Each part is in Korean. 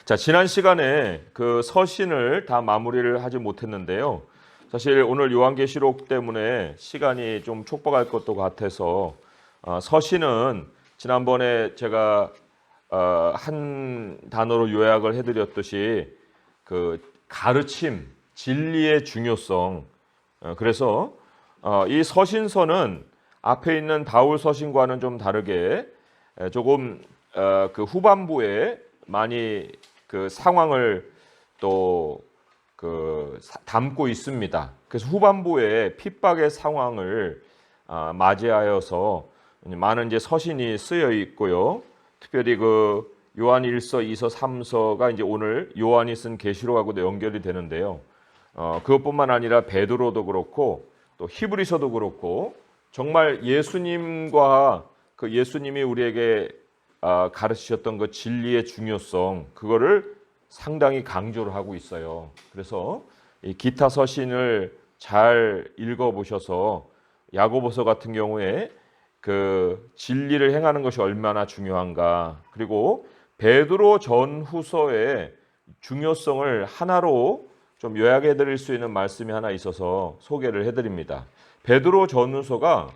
자, 지난 시간에 그 서신을 다 마무리를 하지 못했는데요. 사실 오늘 요한계시록 때문에 시간이 좀 촉박할 것도 같아서 서신은 지난번에 제가 한 단어로 요약을 해드렸듯이 그 가르침, 진리의 중요성. 그래서 이 서신서는 앞에 있는 바울 서신과는 좀 다르게 조금 그 후반부에 많이 그 상황을 또 그 담고 있습니다. 그래서 후반부에 핍박의 상황을 맞이하여서 많은 이제 서신이 쓰여 있고요. 특별히 그 요한 1서, 2서, 3서가 이제 오늘 요한이 쓴 계시록하고도 연결이 되는데요. 그것뿐만 아니라 베드로도 그렇고 또 히브리서도 그렇고 정말 예수님과 그 예수님이 우리에게 가르치셨던 그 진리의 중요성, 그거를 상당히 강조를 하고 있어요. 그래서 이 기타 서신을 잘 읽어보셔서 야고보서 같은 경우에 그 진리를 행하는 것이 얼마나 중요한가, 그리고 베드로 전후서의 중요성을 하나로 좀 요약해 드릴 수 있는 말씀이 하나 있어서 소개를 해드립니다. 베드로 전후서가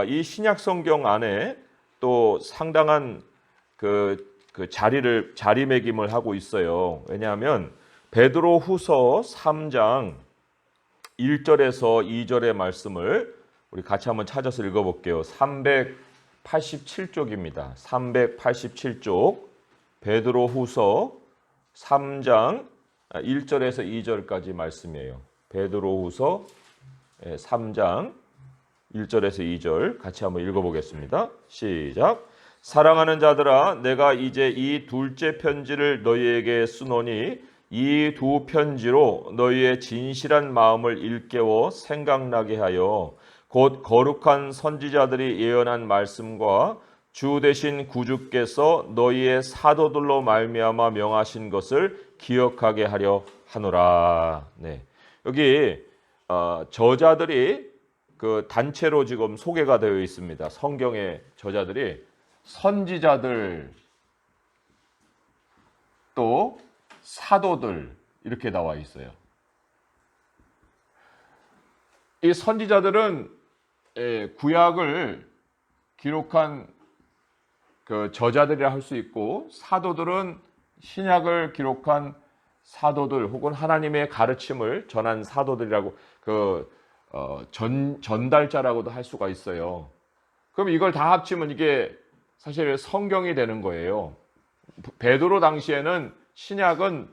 이 신약 성경 안에 또 상당한 그 자리매김을 하고 있어요. 왜냐하면 베드로 후서 3장 1절에서 2절의 말씀을 우리 같이 한번 찾아서 읽어볼게요. 387쪽입니다. 387쪽 베드로 후서 3장 1절에서 2절까지 말씀이에요. 베드로 후서 3장 1절에서 2절 같이 한번 읽어보겠습니다. 시작. 사랑하는 자들아, 내가 이제 이 둘째 편지를 너희에게 쓰노니 이 두 편지로 너희의 진실한 마음을 일깨워 생각나게 하여 곧 거룩한 선지자들이 예언한 말씀과 주 되신 구주께서 너희의 사도들로 말미암아 명하신 것을 기억하게 하려 하노라. 네. 여기 저자들이 그 단체로 지금 소개가 되어 있습니다. 성경의 저자들이 선지자들, 또 사도들 이렇게 나와 있어요. 이 선지자들은 구약을 기록한 그 저자들이라 할 수 있고, 사도들은 신약을 기록한 사도들 혹은 하나님의 가르침을 전한 사도들이라고 전달자라고도 할 수가 있어요. 그럼 이걸 다 합치면 이게 사실 성경이 되는 거예요. 베드로 당시에는 신약은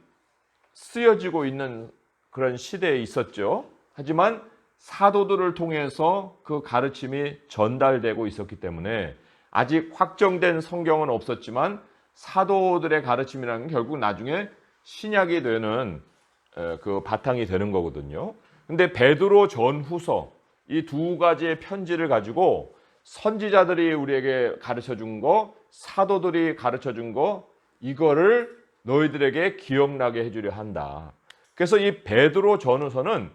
쓰여지고 있는 그런 시대에 있었죠. 하지만 사도들을 통해서 그 가르침이 전달되고 있었기 때문에 아직 확정된 성경은 없었지만 사도들의 가르침이라는 게 결국 나중에 신약이 되는 그 바탕이 되는 거거든요. 근데 베드로 전후서 이 두 가지의 편지를 가지고 선지자들이 우리에게 가르쳐 준 거, 사도들이 가르쳐 준 거, 이거를 너희들에게 기억나게 해주려 한다. 그래서 이 베드로 전후서는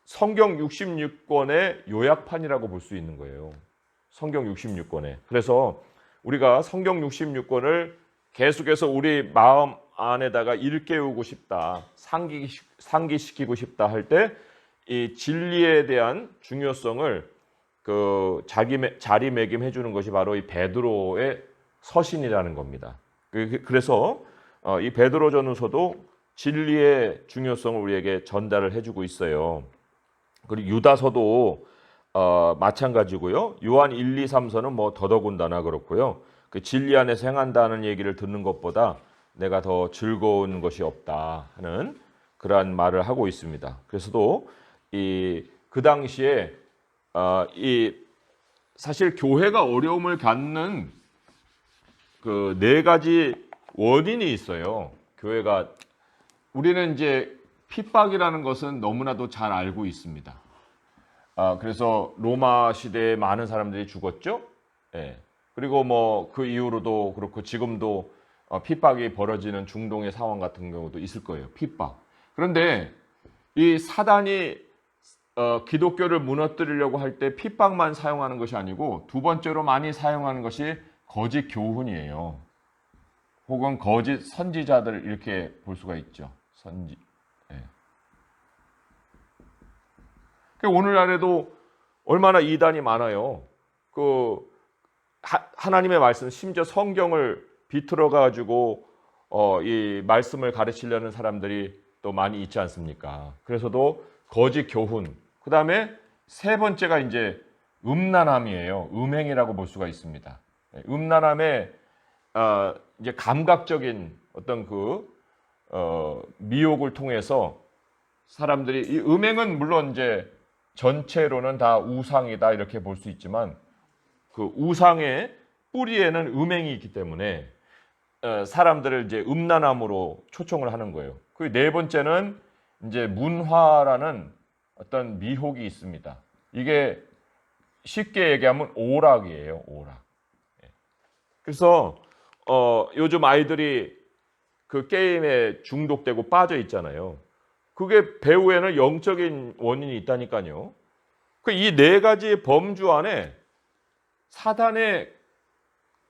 성경 66권의 요약판이라고 볼 수 있는 거예요. 성경 66권에. 그래서 우리가 성경 66권을 계속해서 우리 마음 안에다가 일깨우고 싶다, 상기시키고 싶다 할 때 이 진리에 대한 중요성을 그 자리매김해 주는 것이 바로 이 베드로의 서신이라는 겁니다. 그래서 이 베드로 전후서도 진리의 중요성을 우리에게 전달을 해주고 있어요. 그리고 유다서도 마찬가지고요. 요한 1, 2, 3서는 뭐 더더군다나 그렇고요. 그 진리 안에서 행한다는 얘기를 듣는 것보다 내가 더 즐거운 것이 없다 하는 그러한 말을 하고 있습니다. 그래서도 그 당시에 사실 교회가 어려움을 갖는 그 네 가지 원인이 있어요. 교회가, 우리는 이제 핍박이라는 것은 너무나도 잘 알고 있습니다. 그래서 로마 시대에 많은 사람들이 죽었죠. 예. 그리고 뭐 그 이후로도 그렇고 지금도 핍박이 벌어지는 중동의 상황 같은 경우도 있을 거예요. 핍박. 그런데 이 사단이 기독교를 무너뜨리려고 할 때 핍박만 사용하는 것이 아니고 두 번째로 많이 사용하는 것이 거짓 교훈이에요. 혹은 거짓 선지자들 이렇게 볼 수가 있죠. 선지. 예. 오늘날에도 얼마나 이단이 많아요. 하나님의 말씀, 심지어 성경을 비틀어 가지고 이 말씀을 가르치려는 사람들이 또 많이 있지 않습니까? 그래서도 거짓 교훈. 그다음에 세 번째가 이제 음란함이에요. 음행이라고 볼 수가 있습니다. 음란함에 이제 감각적인 어떤 미혹을 통해서 사람들이 이 음행은 물론 이제 전체로는 다 우상이다 이렇게 볼 수 있지만 그 우상의 뿌리에는 음행이 있기 때문에 사람들을 이제 음란함으로 초청을 하는 거예요. 그 네 번째는 이제 문화라는 어떤 미혹이 있습니다. 이게 쉽게 얘기하면 오락이에요, 오락. 그래서 요즘 아이들이 그 게임에 중독되고 빠져 있잖아요. 그게 배후에는 영적인 원인이 있다니까요. 이 네 가지 범주 안에 사단의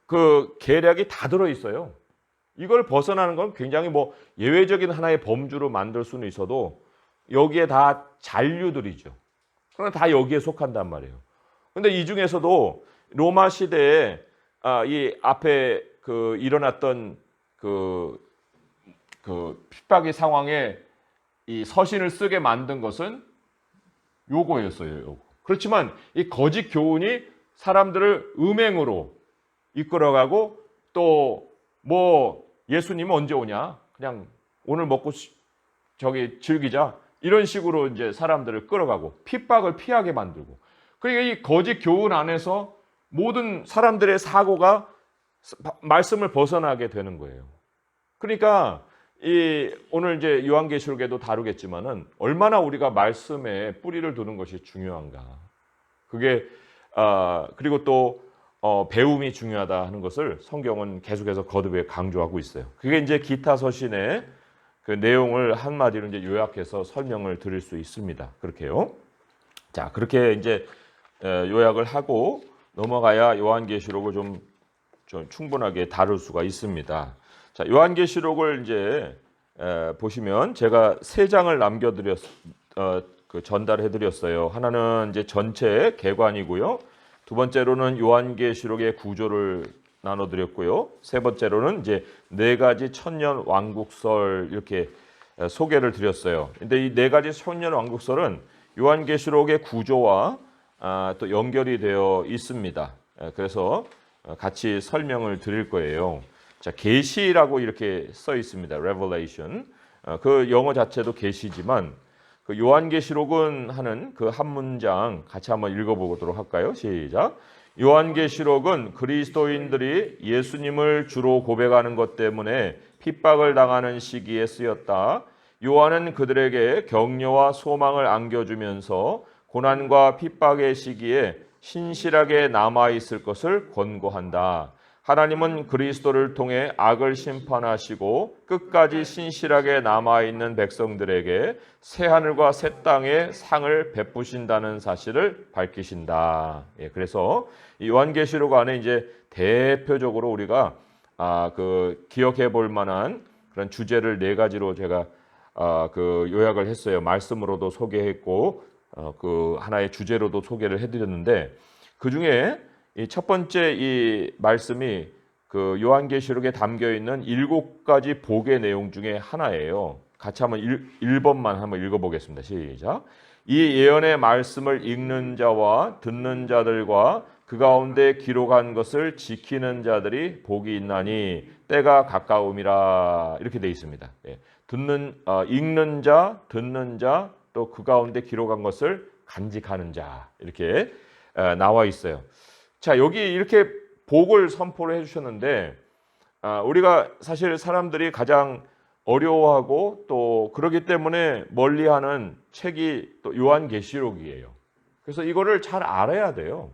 그 계략이 다 들어 있어요. 이걸 벗어나는 건 굉장히 예외적인 하나의 범주로 만들 수는 있어도 여기에 다 잔류들이죠. 그럼 다 여기에 속한단 말이에요. 그런데 이 중에서도 로마 시대에 이 앞에 일어났던 핍박의 상황에 이 서신을 쓰게 만든 것은 요거였어요. 요거. 그렇지만 이 거짓 교훈이 사람들을 음행으로 이끌어가고 또 예수님은 언제 오냐? 그냥 오늘 먹고 즐기자. 이런 식으로 이제 사람들을 끌어가고 핍박을 피하게 만들고. 그러니까 이 거짓 교훈 안에서 모든 사람들의 사고가 말씀을 벗어나게 되는 거예요. 그러니까 오늘 이제 요한계시록에도 다루겠지만은 얼마나 우리가 말씀에 뿌리를 두는 것이 중요한가. 그게 그리고 또 배움이 중요하다 하는 것을 성경은 계속해서 거듭에 강조하고 있어요. 그게 이제 기타 서신의 그 내용을 한마디로 이제 요약해서 설명을 드릴 수 있습니다. 그렇게요. 자, 그렇게 이제 요약을 하고 넘어가야 요한계시록을 좀 충분하게 다룰 수가 있습니다. 자, 요한계시록을 이제 보시면 제가 세 장을 전달해드렸어요. 하나는 이제 전체 개관이고요. 두 번째로는 요한계시록의 구조를 나눠드렸고요. 세 번째로는 이제 네 가지 천년 왕국설 이렇게 소개를 드렸어요. 근데 이 네 가지 천년 왕국설은 요한계시록의 구조와 또 연결이 되어 있습니다. 그래서 같이 설명을 드릴 거예요. 자, 계시라고 이렇게 써 있습니다. Revelation. 그 영어 자체도 계시지만 그 요한계시록은 하는 그 한 문장 같이 한번 읽어보도록 할까요? 시작. 요한계시록은 그리스도인들이 예수님을 주로 고백하는 것 때문에 핍박을 당하는 시기에 쓰였다. 요한은 그들에게 격려와 소망을 안겨주면서 고난과 핍박의 시기에 신실하게 남아있을 것을 권고한다. 하나님은 그리스도를 통해 악을 심판하시고 끝까지 신실하게 남아있는 백성들에게 새하늘과 새 땅의 상을 베푸신다는 사실을 밝히신다. 그래서 이 요한계시록 안에 이제 대표적으로 우리가 기억해 볼 만한 그런 주제를 네 가지로 제가 요약을 했어요. 말씀으로도 소개했고 그 하나의 주제로도 소개를 해드렸는데 그 중에 이 첫 번째 이 말씀이 그 요한계시록에 담겨 있는 7가지 복의 내용 중에 하나예요. 같이 한번 1번만 한번 읽어보겠습니다. 시작. 이 예언의 말씀을 읽는 자와 듣는 자들과 그 가운데 기록한 것을 지키는 자들이 복이 있나니 때가 가까움이라 이렇게 되어 있습니다. 읽는 자, 듣는 자, 또 그 가운데 기록한 것을 간직하는 자 이렇게 나와 있어요. 자, 여기 이렇게 복을 선포를 해주셨는데 우리가 사실 사람들이 가장 어려워하고 또 그러기 때문에 멀리하는 책이 또 요한계시록이에요. 그래서 이거를 잘 알아야 돼요.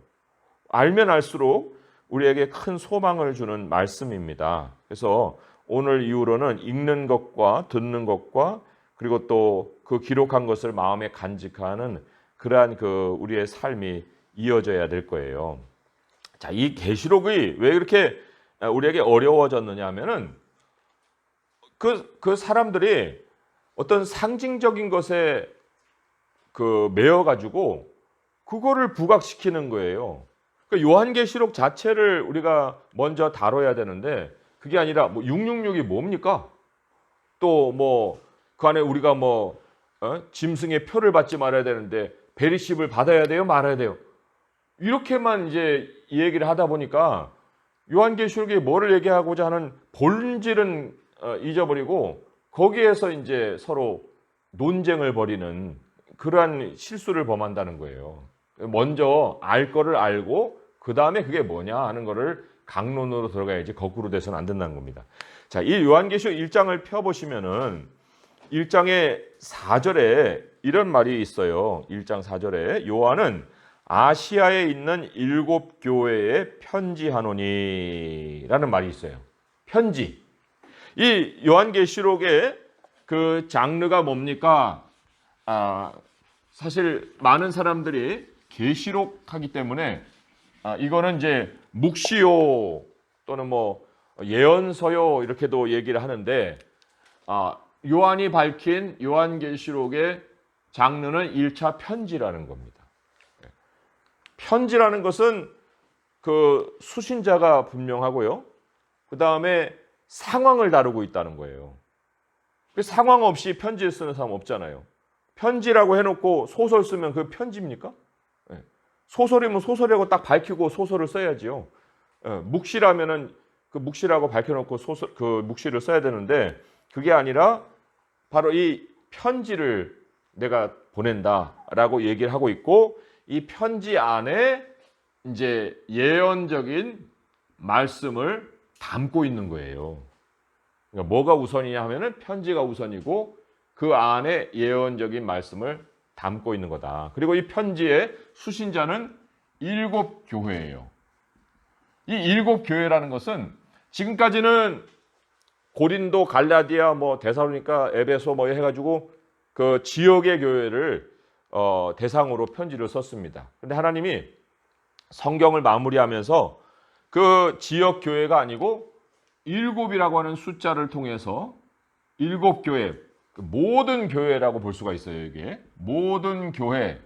알면 알수록 우리에게 큰 소망을 주는 말씀입니다. 그래서 오늘 이후로는 읽는 것과 듣는 것과 그리고 또 그 기록한 것을 마음에 간직하는 그러한 우리의 삶이 이어져야 될 거예요. 자, 이 계시록이 왜 이렇게 우리에게 어려워졌느냐 하면은 그 사람들이 어떤 상징적인 것에 매여 가지고 그거를 부각시키는 거예요. 그러니까 요한계시록 자체를 우리가 먼저 다뤄야 되는데 그게 아니라 666이 뭡니까? 또 그 안에 우리가 짐승의 표를 받지 말아야 되는데 베리십을 받아야 돼요, 말아야 돼요. 이렇게만 이제 이 얘기를 하다 보니까 요한계시록이 뭐를 얘기하고자 하는 본질은 잊어버리고 거기에서 이제 서로 논쟁을 벌이는 그러한 실수를 범한다는 거예요. 먼저 알 거를 알고 그 다음에 그게 뭐냐 하는 거를 강론으로 들어가야지 거꾸로 돼서는 안 된다는 겁니다. 자, 이 요한계시록 1장을 펴보시면은 1장의 4절에 이런 말이 있어요. 1장 4절에 요한은 아시아에 있는 7 교회에 편지하노니 라는 말이 있어요. 편지. 이 요한계시록의 그 장르가 뭡니까? 사실 많은 사람들이 계시록하기 때문에 이거는 이제 묵시요 또는 예언서요 이렇게도 얘기를 하는데 요한이 밝힌 요한계시록의 장르는 1차 편지라는 겁니다. 편지라는 것은 그 수신자가 분명하고요. 그 다음에 상황을 다루고 있다는 거예요. 상황 없이 편지를 쓰는 사람 없잖아요. 편지라고 해놓고 소설 쓰면 그 편지입니까? 소설이면 소설이라고 딱 밝히고 소설을 써야지요. 묵시라면은 그 묵시라고 밝혀놓고 그 묵시를 써야 되는데 그게 아니라 바로 이 편지를 내가 보낸다라고 얘기를 하고 있고 이 편지 안에 이제 예언적인 말씀을 담고 있는 거예요. 그러니까 뭐가 우선이냐 하면은 편지가 우선이고 그 안에 예언적인 말씀을 담고 있는 거다. 그리고 이 편지의 수신자는 7 교회예요. 이 7 교회라는 것은 지금까지는 고린도, 갈라디아, 데살로니가, 에베소 해가지고 그 지역의 교회를 대상으로 편지를 썼습니다. 그런데 하나님이 성경을 마무리하면서 그 지역 교회가 아니고 7이라고 하는 숫자를 통해서 7 교회, 모든 교회라고 볼 수가 있어요. 이게 모든 교회,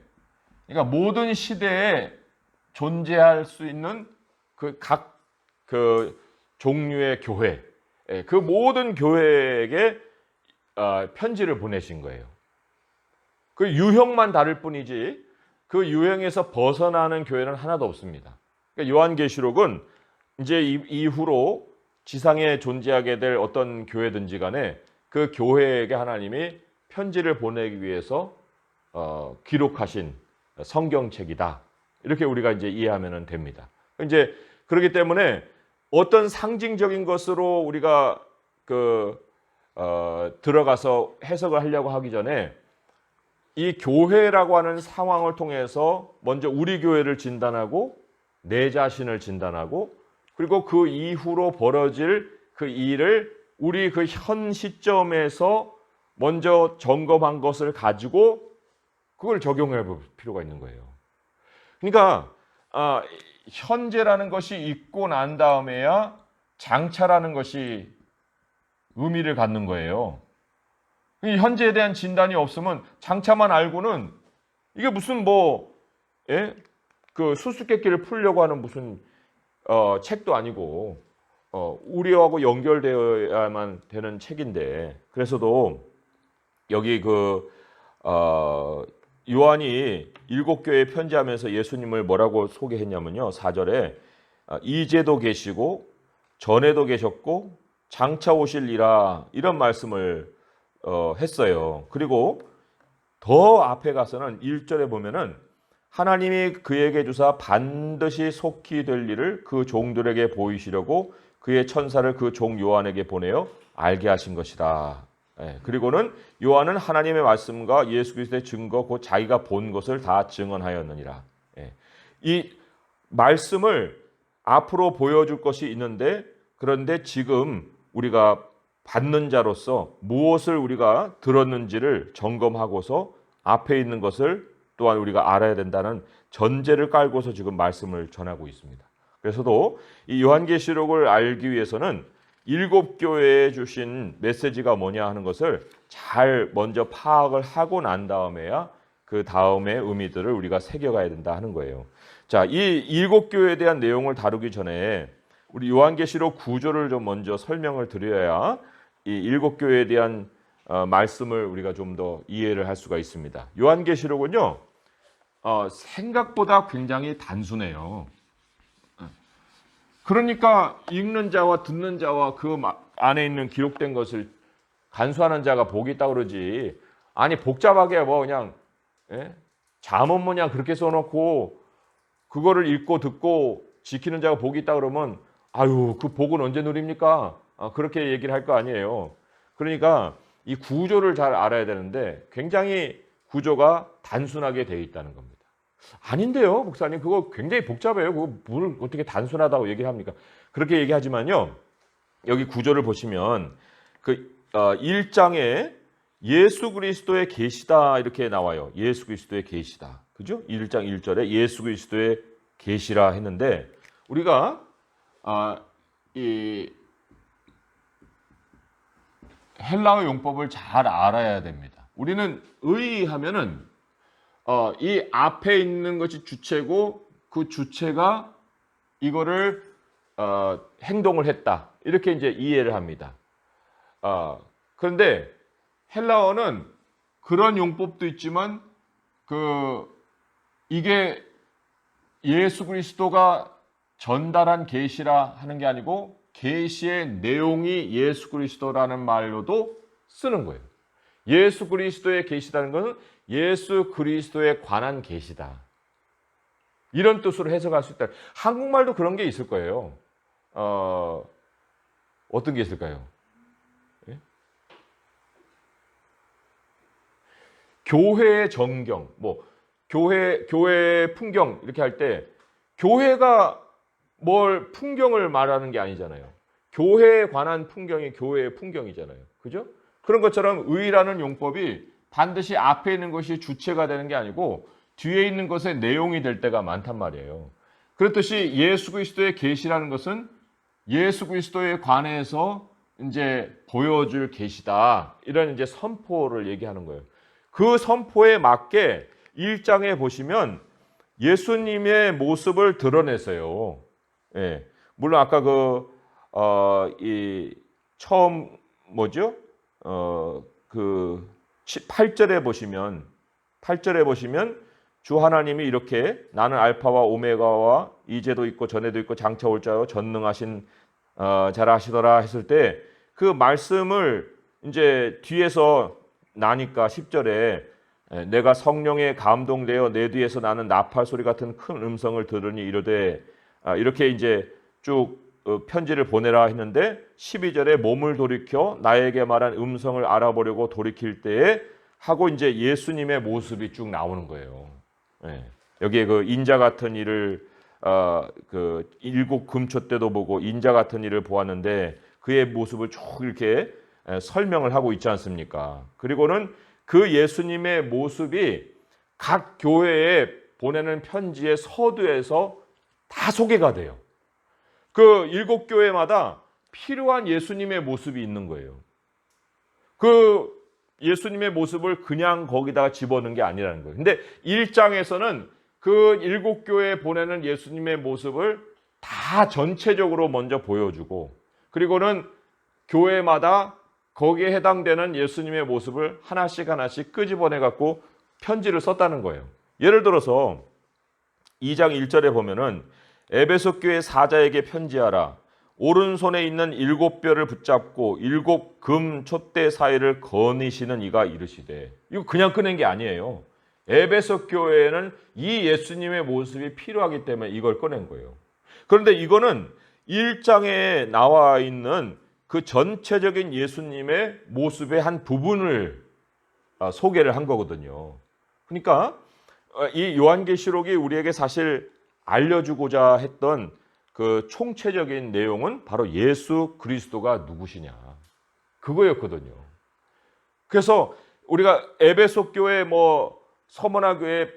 그러니까 모든 시대에 존재할 수 있는 각 종류의 교회, 그 모든 교회에게 편지를 보내신 거예요. 그 유형만 다를 뿐이지 그 유형에서 벗어나는 교회는 하나도 없습니다. 그러니까 요한계시록은 이제 이후로 지상에 존재하게 될 어떤 교회든지 간에 그 교회에게 하나님이 편지를 보내기 위해서 기록하신 성경책이다. 이렇게 우리가 이제 이해하면 됩니다. 이제 그렇기 때문에 어떤 상징적인 것으로 우리가 들어가서 해석을 하려고 하기 전에 이 교회라고 하는 상황을 통해서 먼저 우리 교회를 진단하고 내 자신을 진단하고 그리고 그 이후로 벌어질 그 일을 우리 그 현 시점에서 먼저 점검한 것을 가지고 그걸 적용해 볼 필요가 있는 거예요. 그러니까 현재라는 것이 있고 난 다음에야 장차라는 것이 의미를 갖는 거예요. 이 현재에 대한 진단이 없으면 장차만 알고는 이게 무슨 그 수수께끼를 풀려고 하는 무슨 책도 아니고 우리하고 연결되어야만 되는 책인데 그래서도 여기 요한이 7 교회에 편지하면서 예수님을 뭐라고 소개했냐면요. 4절에 이제도 계시고 전에도 계셨고 장차 오실리라 이런 말씀을 했어요. 그리고 더 앞에 가서는 1절에 보면은 하나님이 그에게 주사 반드시 속히 될 일을 그 종들에게 보이시려고 그의 천사를 그 종 요한에게 보내어 알게 하신 것이다. 그리고는 요한은 하나님의 말씀과 예수 그리스도의 증거 곧 자기가 본 것을 다 증언하였느니라. 이 말씀을 앞으로 보여줄 것이 있는데 그런데 지금 우리가 받는 자로서 무엇을 우리가 들었는지를 점검하고서 앞에 있는 것을 또한 우리가 알아야 된다는 전제를 깔고서 지금 말씀을 전하고 있습니다. 그래서도 이 요한계시록을 알기 위해서는 일곱 교회에 주신 메시지가 뭐냐 하는 것을 잘 먼저 파악을 하고 난 다음에야 그 다음의 의미들을 우리가 새겨가야 된다 하는 거예요. 자, 이 일곱 교회에 대한 내용을 다루기 전에 우리 요한계시록 구조를 좀 먼저 설명을 드려야 이 일곱 교회에 대한 말씀을 우리가 좀 더 이해를 할 수가 있습니다. 요한계시록은요, 생각보다 굉장히 단순해요. 그러니까 읽는 자와 듣는 자와 그 안에 있는 기록된 것을 간수하는 자가 복이 있다고 그러지. 아니 복잡하게 뭐 그냥 잠언 모양 그렇게 써놓고 그거를 읽고 듣고 지키는 자가 복이 있다 그러면 아유 그 복은 언제 누립니까? 그렇게 얘기를 할 거 아니에요. 그러니까 이 구조를 잘 알아야 되는데 굉장히 구조가 단순하게 되어 있다는 겁니다. 아닌데요, 목사님. 그거 굉장히 복잡해요. 그거 뭘 어떻게 단순하다고 얘기를 합니까? 그렇게 얘기하지만요. 여기 구조를 보시면 그 1장에 예수 그리스도의 계시다 이렇게 나와요. 예수 그리스도의 계시다. 그죠? 1장 1절에 예수 그리스도의 계시라 했는데 우리가 이 헬라어 용법을 잘 알아야 됩니다. 우리는 의하면은 이 앞에 있는 것이 주체고 그 주체가 이거를 행동을 했다. 이렇게 이제 이해를 합니다. 그런데 헬라어는 그런 용법도 있지만 이게 예수 그리스도가 전달한 계시라 하는 게 아니고 계시의 내용이 예수 그리스도라는 말로도 쓰는 거예요. 예수 그리스도의 계시라는 것은 예수 그리스도에 관한 계시다. 이런 뜻으로 해석할 수 있다. 한국말도 그런 게 있을 거예요. 어떤 게 있을까요? 예? 교회의 정경, 뭐 교회 풍경 이렇게 할 때 교회가 뭘 풍경을 말하는 게 아니잖아요. 교회에 관한 풍경이 교회의 풍경이잖아요. 그죠? 그런 것처럼 의라는 용법이 반드시 앞에 있는 것이 주체가 되는 게 아니고 뒤에 있는 것의 내용이 될 때가 많단 말이에요. 그렇듯이 예수 그리스도의 계시라는 것은 예수 그리스도에 관해서 이제 보여줄 계시다. 이런 이제 선포를 얘기하는 거예요. 그 선포에 맞게 1장에 보시면 예수님의 모습을 드러내세요. 예. 물론 아까 처음 뭐죠? 8절에 보시면 주 하나님이 이렇게 나는 알파와 오메가와 이제도 있고 전에도 있고 장차 올 자요 전능하신 자라 하시더라 했을 때 그 말씀을 이제 뒤에서 나니까 10절에 내가 성령에 감동되어 내 뒤에서 나는 나팔 소리 같은 큰 음성을 들으니 이르되 이렇게 이제 쭉 편지를 보내라 했는데 12절에 몸을 돌이켜 나에게 말한 음성을 알아보려고 돌이킬 때에 하고 이제 예수님의 모습이 쭉 나오는 거예요. 예. 여기에 그 인자 같은 일을 그 일곱 금초 때도 보고 인자 같은 일을 보았는데 그의 모습을 쭉 이렇게 설명을 하고 있지 않습니까? 그리고는 그 예수님의 모습이 각 교회에 보내는 편지의 서두에서 다 소개가 돼요. 그 일곱 교회마다 필요한 예수님의 모습이 있는 거예요. 그 예수님의 모습을 그냥 거기다가 집어넣은 게 아니라는 거예요. 근데 1장에서는 그 일곱 교회에 보내는 예수님의 모습을 다 전체적으로 먼저 보여주고 그리고는 교회마다 거기에 해당되는 예수님의 모습을 하나씩 끄집어내 갖고 편지를 썼다는 거예요. 예를 들어서 2장 1절에 보면은 에베소 교회 사자에게 편지하라. 오른손에 있는 7뼈를 붙잡고 7 금 촛대 사이를 거니시는 이가 이르시되. 이거 그냥 꺼낸 게 아니에요. 에베소 교회에는 이 예수님의 모습이 필요하기 때문에 이걸 꺼낸 거예요. 그런데 이거는 1장에 나와 있는 그 전체적인 예수님의 모습의 한 부분을 소개를 한 거거든요. 그러니까 이 요한계시록이 우리에게 사실 알려주고자 했던 그 총체적인 내용은 바로 예수 그리스도가 누구시냐 그거였거든요. 그래서 우리가 에베소 교회 서머나 교회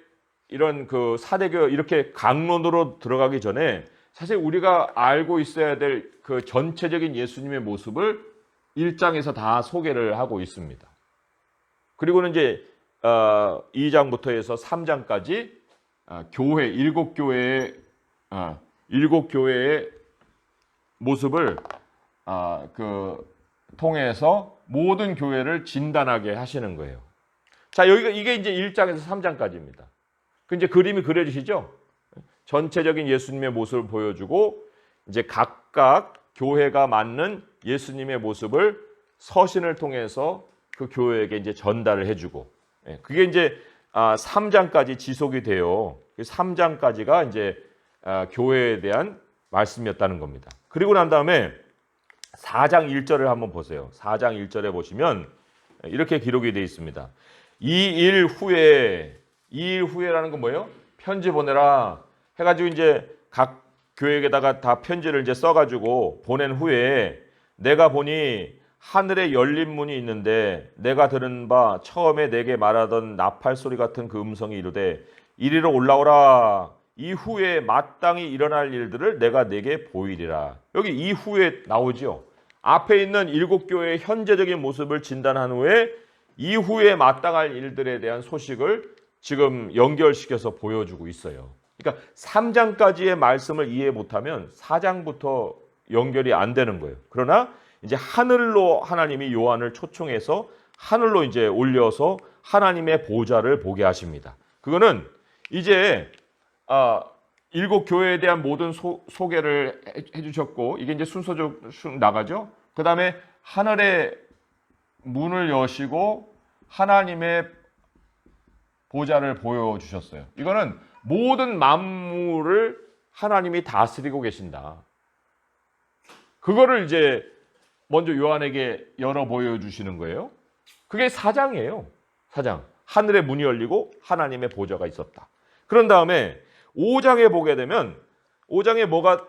이런 그 사대교회 이렇게 강론으로 들어가기 전에 사실 우리가 알고 있어야 될 그 전체적인 예수님의 모습을 1장에서 다 소개를 하고 있습니다. 그리고는 이제 2장부터 해서 3장까지 교회 일곱 교회의 모습을 통해서 모든 교회를 진단하게 하시는 거예요. 자, 여기가 이게 이제 1장에서 3장까지입니다. 그 이제 그림이 그려지시죠? 전체적인 예수님의 모습을 보여주고 이제 각각 교회가 맞는 예수님의 모습을 서신을 통해서 그 교회에게 이제 전달을 해주고, 그게 이제 3장까지 지속이 돼요. 3장까지가 이제 교회에 대한 말씀이었다는 겁니다. 그리고 난 다음에 4장 1절을 한번 보세요. 4장 1절에 보시면 이렇게 기록이 되어 있습니다. 이 일 후에라는 건 뭐예요? 편지 보내라 해가지고 이제 각 교회에다가 다 편지를 이제 써가지고 보낸 후에 내가 보니 하늘에 열린 문이 있는데 내가 들은 바 처음에 내게 말하던 나팔 소리 같은 그 음성이 이르되 이리로 올라오라. 이후에 마땅히 일어날 일들을 내가 내게 보이리라. 여기 이후에 나오죠. 앞에 있는 7교회의 현재적인 모습을 진단한 후에 이후에 마땅할 일들에 대한 소식을 지금 연결시켜서 보여주고 있어요. 그러니까 3장까지의 말씀을 이해 못하면 4장부터 연결이 안 되는 거예요. 그러나 이제 하늘로 하나님이 요한을 초청해서 하늘로 이제 올려서 하나님의 보좌를 보게 하십니다. 그거는 이제 7교회에 대한 모든 소개를 해주셨고 이게 이제 순서적으로 나가죠. 그 다음에 하늘의 문을 여시고 하나님의 보좌를 보여주셨어요. 이거는 모든 만물을 하나님이 다스리고 계신다. 그거를 이제 먼저 요한에게 열어 보여주시는 거예요. 그게 4장이에요. 4장. 하늘의 문이 열리고 하나님의 보좌가 있었다. 그런 다음에 5장에 보게 되면 5장에 뭐가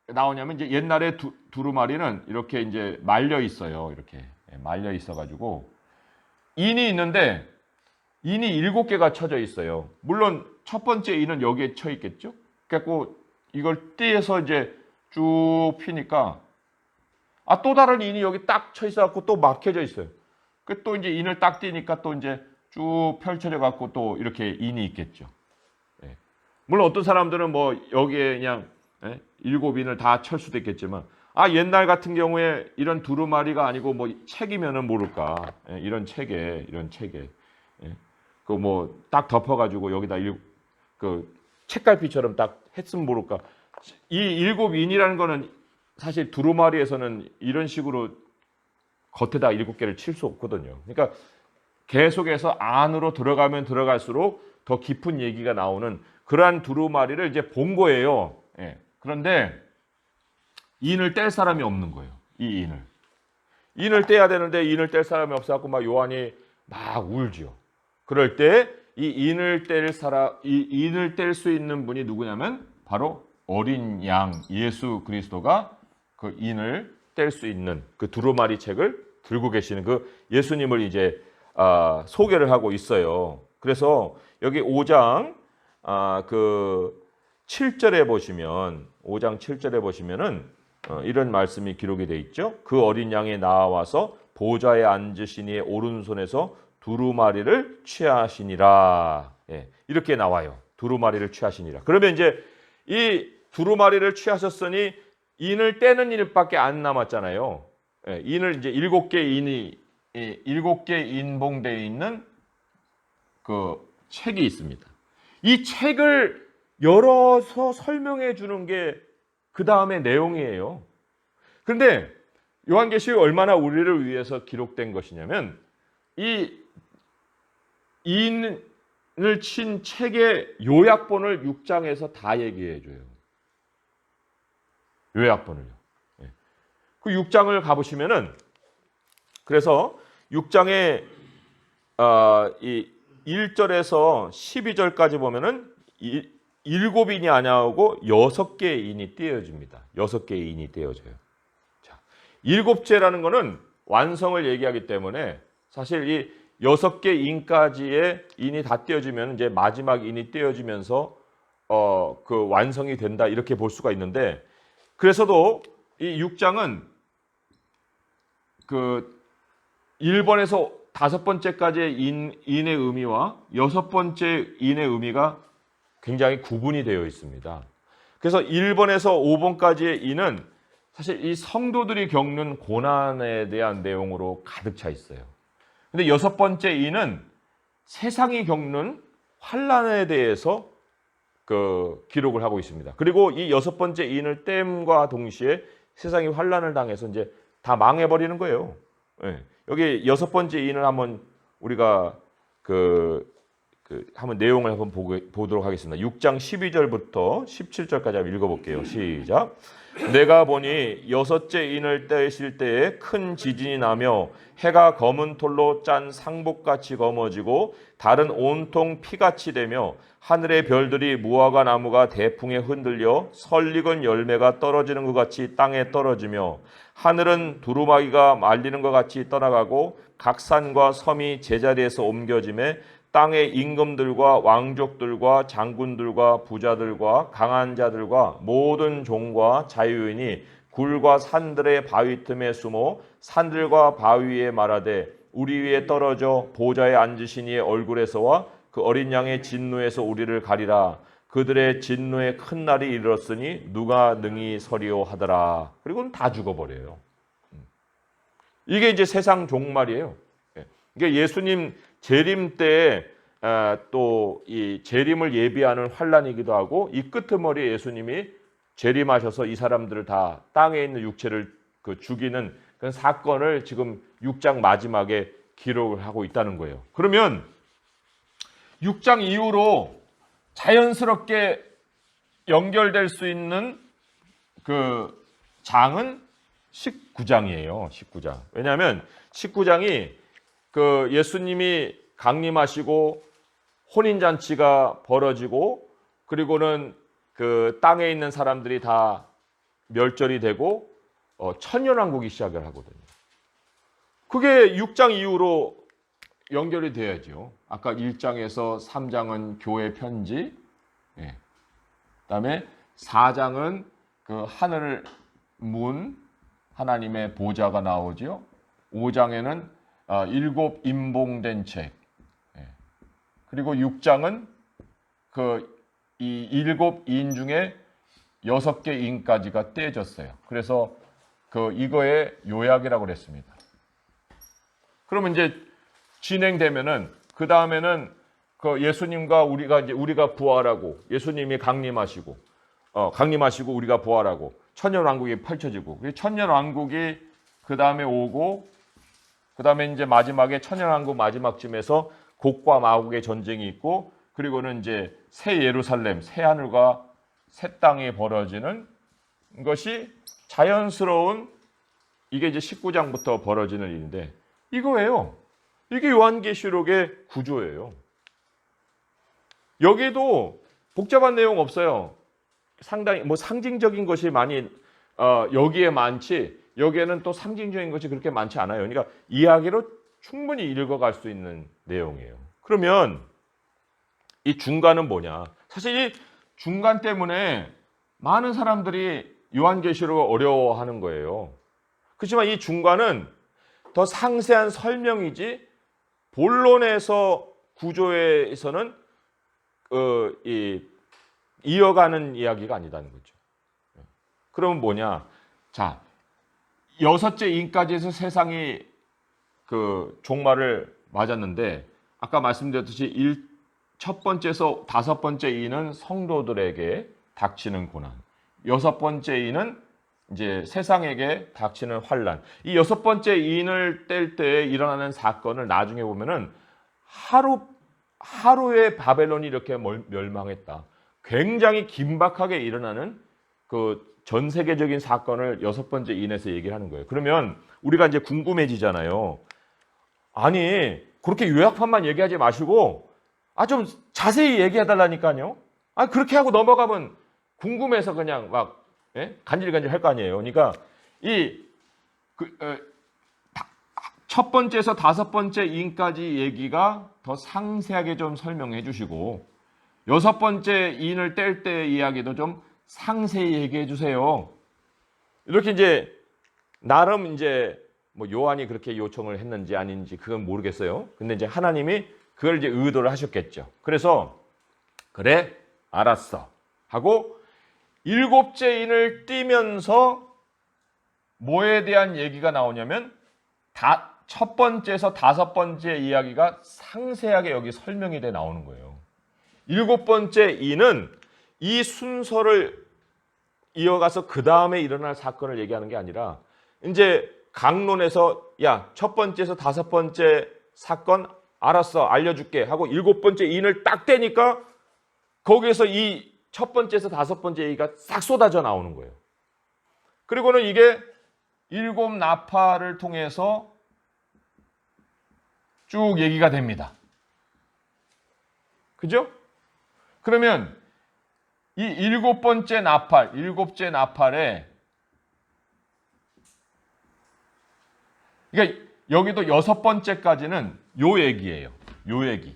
나오냐면 이제 옛날에 두루마리는 이렇게 이제 말려 있어요. 이렇게 말려 있어가지고 인이 있는데 인이 7개가 쳐져 있어요. 물론 첫 번째 인은 여기에 쳐 있겠죠. 그래갖고 이걸 떼서 이제 쭉 피니까 또 다른 인이 여기 딱 쳐 있어갖고 또 막혀져 있어요. 그 또 이제 인을 딱 떼니까 또 이제 쭉 펼쳐져 갖고 또 이렇게 인이 있겠죠. 물론 어떤 사람들은 뭐 여기에 그냥 7인을 다 칠 수도 있겠지만 옛날 같은 경우에 이런 두루마리가 아니고 뭐 책이면은 모를까 이런 책에 그 뭐 딱 덮어가지고 여기다 그 책갈피처럼 딱 했으면 모를까. 이 7인이라는 거는 사실 두루마리에서는 이런 식으로 겉에다 7개를 칠 수 없거든요. 그러니까 계속해서 안으로 들어가면 들어갈수록 더 깊은 얘기가 나오는 그러한 두루마리를 이제 본 거예요. 그런데 인을 뗄 사람이 없는 거예요. 이 인을 떼야 되는데 인을 뗄 사람이 없어갖고 막 요한이 막 울죠. 그럴 때 이 인을 뗄 수 있는 분이 누구냐면 바로 어린 양 예수 그리스도가 그 인을 뗄 수 있는 그 두루마리 책을 들고 계시는 그 예수님을 이제 소개를 하고 있어요. 그래서 여기 5장 그 7절에 보시면 5장 7절에 보시면은 이런 말씀이 기록이 돼 있죠. 그 어린 양이 나와서 보좌에 앉으신 이의 오른손에서 두루마리를 취하시니라. 이렇게 나와요. 두루마리를 취하시니라. 그러면 이제 이 두루마리를 취하셨으니 인을 떼는 일밖에 안 남았잖아요. 인을 이제 7개 인봉되어 있는 그 책이 있습니다. 이 책을 열어서 설명해 주는 게 그 다음의 내용이에요. 그런데 요한계시록이 얼마나 우리를 위해서 기록된 것이냐면 이 인을 친 책의 요약본을 6장에서 다 얘기해 줘요. 요약본을요. 그 6장을 가보시면은 그래서 6장에 이 1절에서 12절까지 보면은 7인이 아니하고 6개의 인이 떼어집니다. 6개의 인이 떼어져요. 자, 7제라는 거는 완성을 얘기하기 때문에 사실 이 6개 인까지의 인이 다 떼어지면 이제 마지막 인이 떼어지면서 그 완성이 된다 이렇게 볼 수가 있는데, 그래서도 이 6장은 그 1번에서 5번째까지의 인의 의미와 6번째 인의 의미가 굉장히 구분이 되어 있습니다. 그래서 1번에서 5번까지의 인은 사실 이 성도들이 겪는 고난에 대한 내용으로 가득 차 있어요. 근데 6번째 인은 세상이 겪는 환난에 대해서 그 기록을 하고 있습니다. 그리고 이 6번째 인을 땜과 동시에 세상이 환난을 당해서 이제 다 망해버리는 거예요. 예. 여기 6번째 인을 한번 우리가 한번 내용을 한번 보도록 하겠습니다. 6장 12절부터 17절까지 한번 읽어볼게요. 시작. 내가 보니 6째 인을 떼실 때에 큰 지진이 나며 해가 검은 톨로 짠 상복같이 검어지고 달은 온통 피같이 되며 하늘의 별들이 무화과 나무가 대풍에 흔들려 설익은 열매가 떨어지는 것 같이 땅에 떨어지며 하늘은 두루마기가 말리는 것 같이 떠나가고 각 산과 섬이 제자리에서 옮겨짐에 땅의 임금들과 왕족들과 장군들과 부자들과 강한 자들과 모든 종과 자유인이 굴과 산들의 바위 틈에 숨어 산들과 바위에 말하되 우리 위에 떨어져 보좌에 앉으신 이의 얼굴에서와 그 어린 양의 진노에서 우리를 가리라. 그들의 진노의 큰 날이 이르렀으니 누가 능히 서리오 하더라. 그리고는 다 죽어버려요. 이게 이제 세상 종말이에요. 이게 예수님 재림 때 또 이 재림을 예비하는 환란이기도 하고, 이 끄트머리에 예수님이 재림하셔서 이 사람들을 다 땅에 있는 육체를 죽이는 그런 사건을 지금 6장 마지막에 기록을 하고 있다는 거예요. 그러면 6장 이후로 자연스럽게 연결될 수 있는 그 장은 19장이에요. 19장. 왜냐하면 19장이 그 예수님이 강림하시고 혼인잔치가 벌어지고, 그리고는 그 땅에 있는 사람들이 다 멸절이 되고 천년왕국이 시작을 하거든요. 그게 6장 이후로 연결이 돼야죠. 아까 1장에서 3장은 교회 편지, 그다음에 4장은 그 하늘 문, 하나님의 보좌가 나오죠. 5장에는 7 임봉된 책, 그리고 6장은 이 7 인 중에 6개 인까지가 떼졌어요. 그래서 이거의 요약이라고 그랬습니다. 그러면 이제 진행되면은 그 다음에는 예수님과 우리가 부활하고, 예수님이 강림하시고 우리가 부활하고 천년왕국이 펼쳐지고, 천년왕국이 그 다음에 오고, 그 다음에 이제 마지막에 천년왕국 마지막쯤에서 곡과 마곡의 전쟁이 있고, 그리고는 이제 새 예루살렘, 새 하늘과 새 땅이 벌어지는 것이 자연스러운, 이게 이제 19장부터 벌어지는 일인데, 이거예요. 이게 요한계시록의 구조예요. 여기도 복잡한 내용 없어요. 상당히 상징적인 것이 많이 여기에 많지, 여기에는 또 상징적인 것이 그렇게 많지 않아요. 그러니까 이야기로 충분히 읽어갈 수 있는 내용이에요. 그러면 이 중간은 뭐냐? 사실 이 중간 때문에 많은 사람들이 요한계시록을 어려워하는 거예요. 그렇지만 이 중간은 더 상세한 설명이지 본론에서 구조에서는 이어가는 이야기가 아니다는 거죠. 그러면 뭐냐? 자, 6째 인까지 해서 세상이 종말을 맞았는데, 아까 말씀드렸듯이 첫 번째에서 5번째 인은 성도들에게 닥치는 고난, 6번째 인은 이제 세상에게 닥치는 환란. 이 6번째 인을 뗄 때 일어나는 사건을 나중에 보면은 하루에 바벨론이 이렇게 멸망했다. 굉장히 긴박하게 일어나는 전 세계적인 사건을 6번째 인에서 얘기를 하는 거예요. 그러면 우리가 이제 궁금해지잖아요. 아니, 그렇게 요약판만 얘기하지 마시고 좀 자세히 얘기해달라니까요. 그렇게 하고 넘어가면 궁금해서 그냥 막 간질간질 할 거 아니에요. 그러니까 첫 번째에서 5번째 인까지 얘기가 더 상세하게 좀 설명해 주시고, 여섯 번째 인을 뗄 때 이야기도 좀 상세히 얘기해 주세요. 이렇게 이제 나름 이제 뭐 요한이 그렇게 요청을 했는지 아닌지 그건 모르겠어요. 근데 이제 하나님이 그걸 이제 의도를 하셨겠죠. 그래서 그래 알았어 하고 일곱째 인을 띄면서 뭐에 대한 얘기가 나오냐면 첫 번째에서 다섯 번째 이야기가 상세하게 여기 설명이 돼 나오는 거예요. 일곱 번째 인은 이 순서를 이어가서 그 다음에 일어날 사건을 얘기하는 게 아니라 이제 강론에서 야, 첫 번째에서 다섯 번째 사건 알았어 알려줄게 하고 일곱 번째 인을 딱 떼니까 거기에서 이 첫 번째에서 다섯 번째 얘기가 싹 쏟아져 나오는 거예요. 그리고는 이게 일곱 나팔을 통해서 쭉 얘기가 됩니다. 그죠? 그러면 이 일곱 번째 나팔, 일곱째 나팔에 그러니까 여기도 여섯 번째까지는 요 얘기예요. 요 얘기.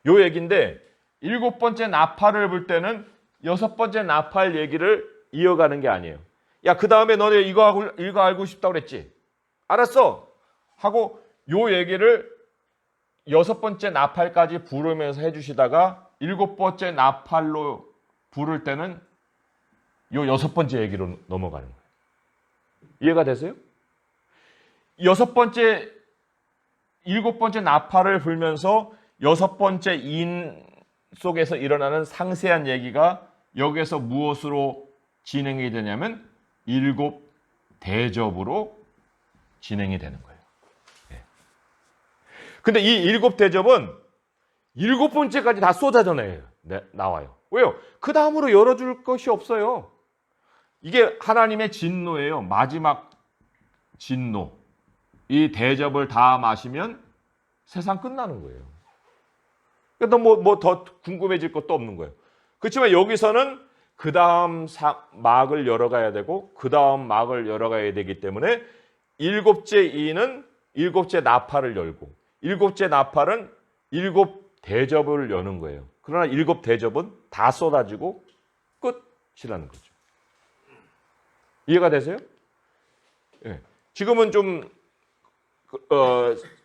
요 얘기인데 일곱 번째 나팔을 볼 때는 여섯 번째 나팔 얘기를 이어가는 게 아니에요. 야, 그 다음에 너네 이거 알고 싶다고 그랬지? 알았어. 하고 요 얘기를 여섯 번째 나팔까지 부르면서 해주시다가 일곱 번째 나팔로 부를 때는 요 여섯 번째 얘기로 넘어가는 거예요. 이해가 되세요? 여섯 번째, 일곱 번째 나팔을 불면서 여섯 번째 인 속에서 일어나는 상세한 얘기가 여기에서 무엇으로 진행이 되냐면 일곱 대접으로 진행이 되는 거예요. 근데 이 일곱 대접은 일곱 번째까지 다 쏟아져 나와요. 왜요? 그 다음으로 열어줄 것이 없어요. 이게 하나님의 진노예요. 마지막 진노. 이 대접을 다 마시면 세상 끝나는 거예요. 그러니까 뭐 더 궁금해질 것도 없는 거예요. 그렇지만 여기서는 그 다음 막을 열어가야 되고 그 다음 막을 열어가야 되기 때문에 일곱째 이는 일곱째 나팔을 열고 일곱째 나팔은 일곱 대접을 여는 거예요. 그러나 일곱 대접은 다 쏟아지고 끝이라는 거죠. 이해가 되세요? 네. 지금은 좀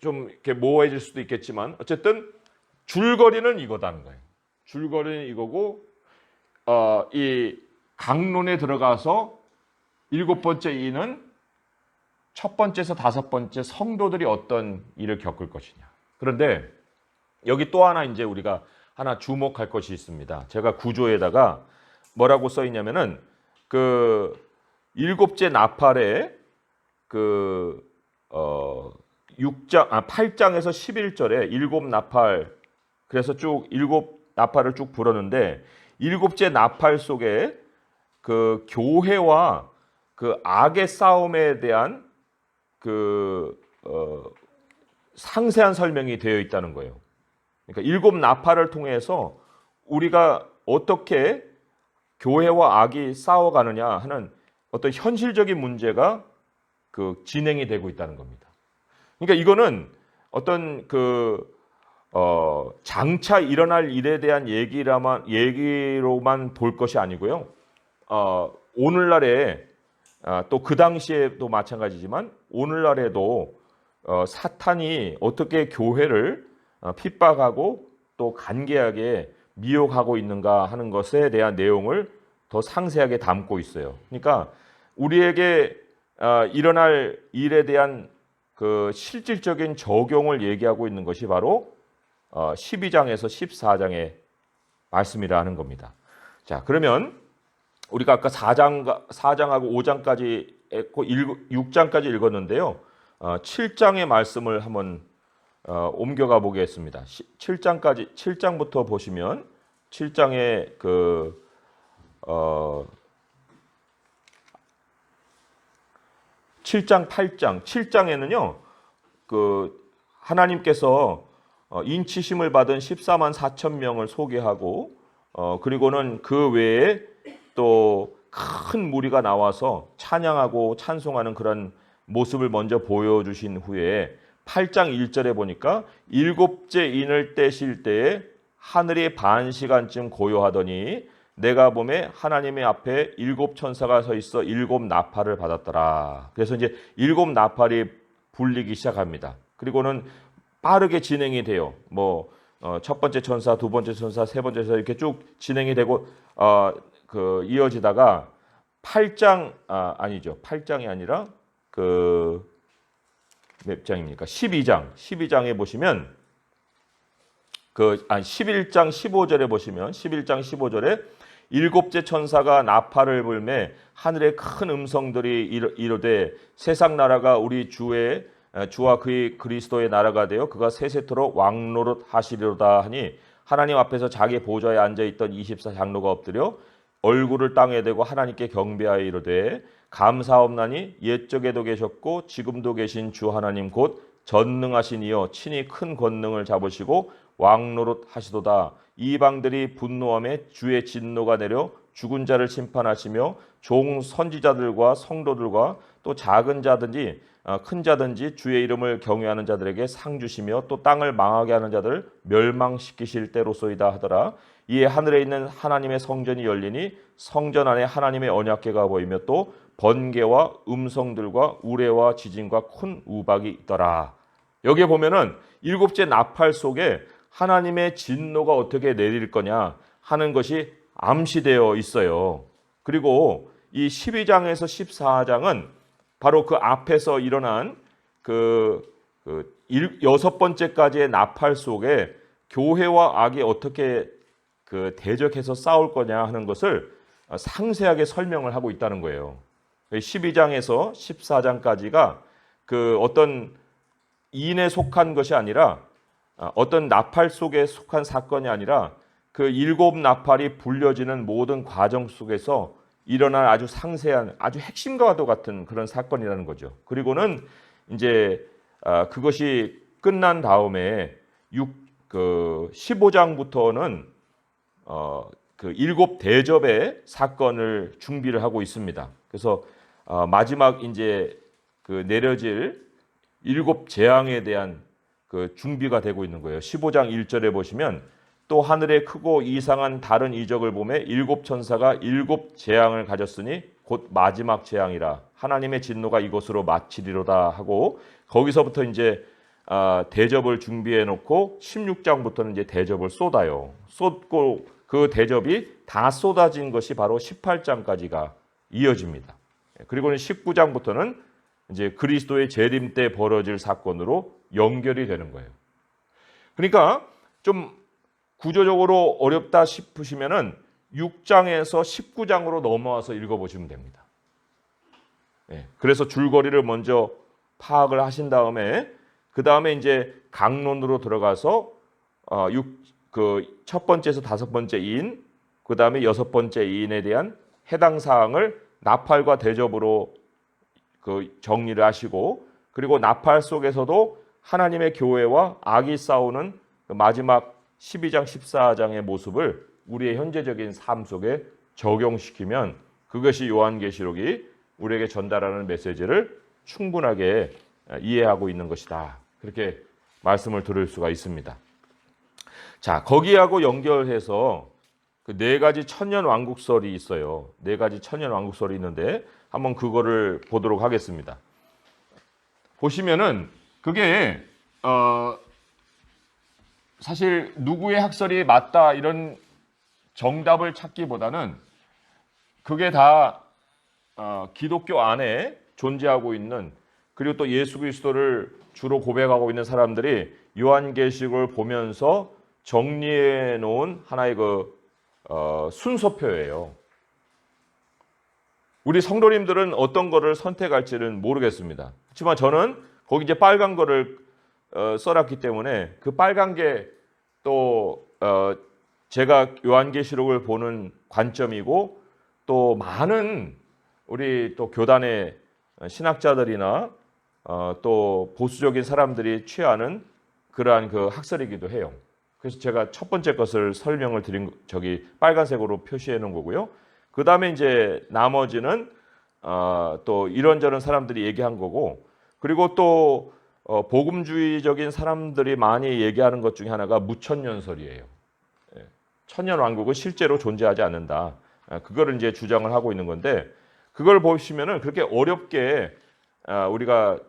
이렇게 모호해질 수도 있겠지만 어쨌든 줄거리는 이거다는 거예요. 줄거리는 이거고 이 강론에 들어가서 일곱 번째 이는 첫 번째에서 다섯 번째 성도들이 어떤 일을 겪을 것이냐. 그런데 여기 또 하나 이제 우리가 하나 주목할 것이 있습니다. 제가 구조에다가 뭐라고 써 있냐면은 그 일곱째 나팔에 그 8장에서 11절에 일곱 나팔 그래서 쭉 일곱 나팔을 쭉 불었는데 일곱째 나팔 속에 그 교회와 그 악의 싸움에 대한 그 상세한 설명이 되어 있다는 거예요. 그러니까 일곱 나팔을 통해서 우리가 어떻게 교회와 악이 싸워가느냐 하는 어떤 현실적인 문제가 그 진행이 되고 있다는 겁니다. 그러니까 이거는 어떤 장차 일어날 일에 대한 얘기로만 볼 것이 아니고요. 오늘날에 또 그 당시에도 마찬가지지만 오늘날에도 사탄이 어떻게 교회를 핍박하고 또 간계하게 미혹하고 있는가 하는 것에 대한 내용을 더 상세하게 담고 있어요. 그러니까 우리에게 일어날 일에 대한 그 실질적인 적용을 얘기하고 있는 것이 바로 12장에서 14장의 말씀이라 하는 겁니다. 자, 그러면 우리가 아까 4장하고 5장까지 했고 6장까지 읽었는데요. 7장의 말씀을 한번 옮겨가 보겠습니다. 7장부터 보시면 7장의 7장, 8장, 7장에는요. 하나님께서 인치심을 받은 14만 4천 명을 소개하고 그리고는 그 외에 또 큰 무리가 나와서 찬양하고 찬송하는 그런 모습을 먼저 보여주신 후에 8장 1절에 보니까 일곱째 인을 떼실 때에 하늘이 반 시간쯤 고요하더니 내가 보매 하나님의 앞에 7 천사가 서 있어 7 나팔을 받았더라. 그래서 이제 7 나팔이 불리기 시작합니다. 그리고는 빠르게 진행이 돼요. 첫 번째 천사, 두 번째 천사, 세 번째 천사 이렇게 쭉 진행이 되고 이어지다가 8장 아니죠. 8장이 아니라 몇 장입니까? 12장에 보시면 11장 15절에 보시면 11장 15절에 일곱째 천사가 나팔을 불매 하늘에 큰 음성들이 이르되 세상 나라가 우리 주와 그의 그리스도의 나라가 되어 그가 세세토록 왕노릇 하시리로다 하니 하나님 앞에서 자기 보좌에 앉아있던 24장로가 엎드려 얼굴을 땅에 대고 하나님께 경배하여 이르되 감사옵나니 옛적에도 계셨고 지금도 계신 주 하나님 곧 전능하신 이여 친히 큰 권능을 잡으시고 왕노릇 하시도다. 이방들이 분노함에 주의 진노가 내려 죽은 자를 심판하시며 종 선지자들과 성도들과 또 작은 자든지 큰 자든지 주의 이름을 경외하는 자들에게 상 주시며 또 땅을 망하게 하는 자들을 멸망시키실 때로소이다 하더라. 이에 하늘에 있는 하나님의 성전이 열리니 성전 안에 하나님의 언약궤가 보이며 또 번개와 음성들과 우레와 지진과 큰 우박이 있더라. 여기에 보면은 일곱째 나팔 속에 하나님의 진노가 어떻게 내릴 거냐 하는 것이 암시되어 있어요. 그리고 이 12장에서 14장은 바로 그 앞에서 일어난 여섯 번째까지의 나팔 속에 교회와 악이 어떻게 대적해서 싸울 거냐 하는 것을 상세하게 설명을 하고 있다는 거예요. 12장에서 14장까지가 어떤 인에 속한 것이 아니라 어떤 나팔 속에 속한 사건이 아니라 그 7 나팔이 불려지는 모든 과정 속에서 일어난 아주 상세한 아주 핵심과도 같은 그런 사건이라는 거죠. 그리고는 이제 그것이 끝난 다음에 15장부터는 7 대접의 사건을 준비를 하고 있습니다. 그래서 마지막 이제 내려질 7 재앙에 대한 준비가 되고 있는 거예요. 15장 1절에 보시면 또 하늘에 크고 이상한 다른 이적을 보매 7 천사가 7 재앙을 가졌으니 곧 마지막 재앙이라 하나님의 진노가 이곳으로 마치리로다 하고 거기서부터 이제 대접을 준비해 놓고 16장부터는 이제 대접을 쏟아요. 쏟고 그 대접이 다 쏟아진 것이 바로 18장까지가 이어집니다. 그리고는 19장부터는 이제 그리스도의 재림 때 벌어질 사건으로 연결이 되는 거예요. 그러니까 좀 구조적으로 어렵다 싶으시면은 6장에서 19장으로 넘어와서 읽어보시면 됩니다. 그래서 줄거리를 먼저 파악을 하신 다음에 그 다음에 이제 강론으로 들어가서 첫 번째에서 5번째인 그 다음에 6번째인에 대한 해당 사항을 나팔과 대접으로 정리를 하시고 그리고 나팔 속에서도 하나님의 교회와 악이 싸우는 마지막 12장 14장의 모습을 우리의 현재적인 삶 속에 적용시키면 그것이 요한계시록이 우리에게 전달하는 메시지를 충분하게 이해하고 있는 것이다. 그렇게 말씀을 들을 수가 있습니다. 자, 거기하고 연결해서 그 4가지 천년 왕국설이 있어요. 4가지 천년 왕국설이 있는데 한번 그거를 보도록 하겠습니다. 보시면은 그게 사실 누구의 학설이 맞다 이런 정답을 찾기보다는 그게 다 기독교 안에 존재하고 있는 그리고 또 예수 그리스도를 주로 고백하고 있는 사람들이 요한계시록을 보면서 정리해 놓은 하나의 순서표예요. 우리 성도님들은 어떤 거를 선택할지는 모르겠습니다. 그렇지만 저는 거기 이제 빨간 거를 써놨기 때문에 그 빨간 게 또 제가 요한계시록을 보는 관점이고 또 많은 우리 또 교단의 신학자들이나 또 보수적인 사람들이 취하는 그러한 학설이기도 해요. 그래서 제가 첫 번째 것을 설명을 드린 빨간색으로 표시해 놓은 거고요. 그 다음에 이제 나머지는 또 이런저런 사람들이 얘기한 거고 그리고 또 복음주의적인 사람들이 많이 얘기하는 것 중에 하나가 무천년설이에요. 천년 왕국은 실제로 존재하지 않는다. 그거를 이제 주장을 하고 있는 건데, 그걸 보시면은 그렇게 어렵게 우리가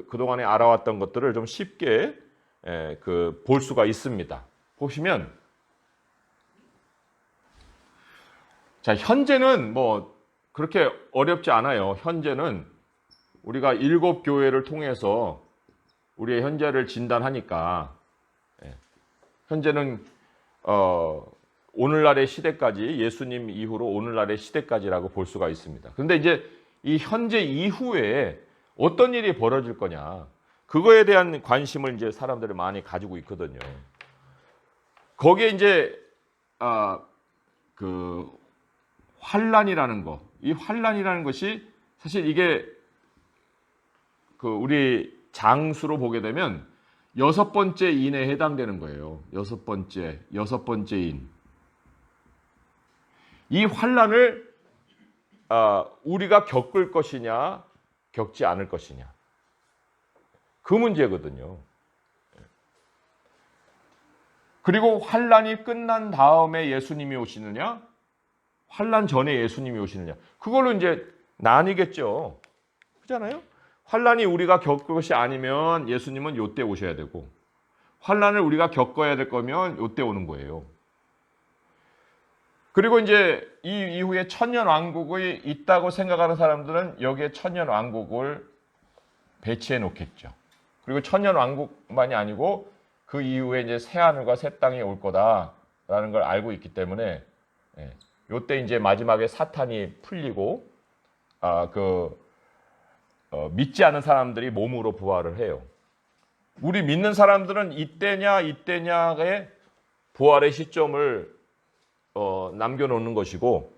그동안에 알아왔던 것들을 좀 쉽게 볼 수가 있습니다. 보시면, 자, 현재는 뭐 그렇게 어렵지 않아요. 현재는 우리가 7교회를 통해서 우리의 현재를 진단하니까, 현재는 오늘날의 시대까지, 예수님 이후로 오늘날의 시대까지라고 볼 수가 있습니다. 그런데 이제 이 현재 이후에 어떤 일이 벌어질 거냐, 그거에 대한 관심을 이제 사람들이 많이 가지고 있거든요. 거기에 이제 그 환란이라는 거, 이 환란이라는 것이 사실 이게 그 우리 장수로 보게 되면 6번째 인에 해당되는 거예요. 6번째 인. 이 환란을 우리가 겪을 것이냐, 겪지 않을 것이냐, 그 문제거든요. 그리고 환란이 끝난 다음에 예수님이 오시느냐, 환란 전에 예수님이 오시느냐, 그걸로 이제 나뉘겠죠. 그렇잖아요? 환란이 우리가 겪을 것이 아니면 예수님은 요때 오셔야 되고, 환란을 우리가 겪어야 될 거면 요때 오는 거예요. 그리고 이제 이 이후에 천년 왕국이 있다고 생각하는 사람들은 여기에 천년 왕국을 배치해 놓겠죠. 그리고 천년 왕국만이 아니고 그 이후에 이제 새 하늘과 새 땅이 올 거다라는 걸 알고 있기 때문에, 요때 이제 마지막에 사탄이 풀리고 믿지 않은 사람들이 몸으로 부활을 해요. 우리 믿는 사람들은 이때냐의 부활의 시점을 남겨놓는 것이고,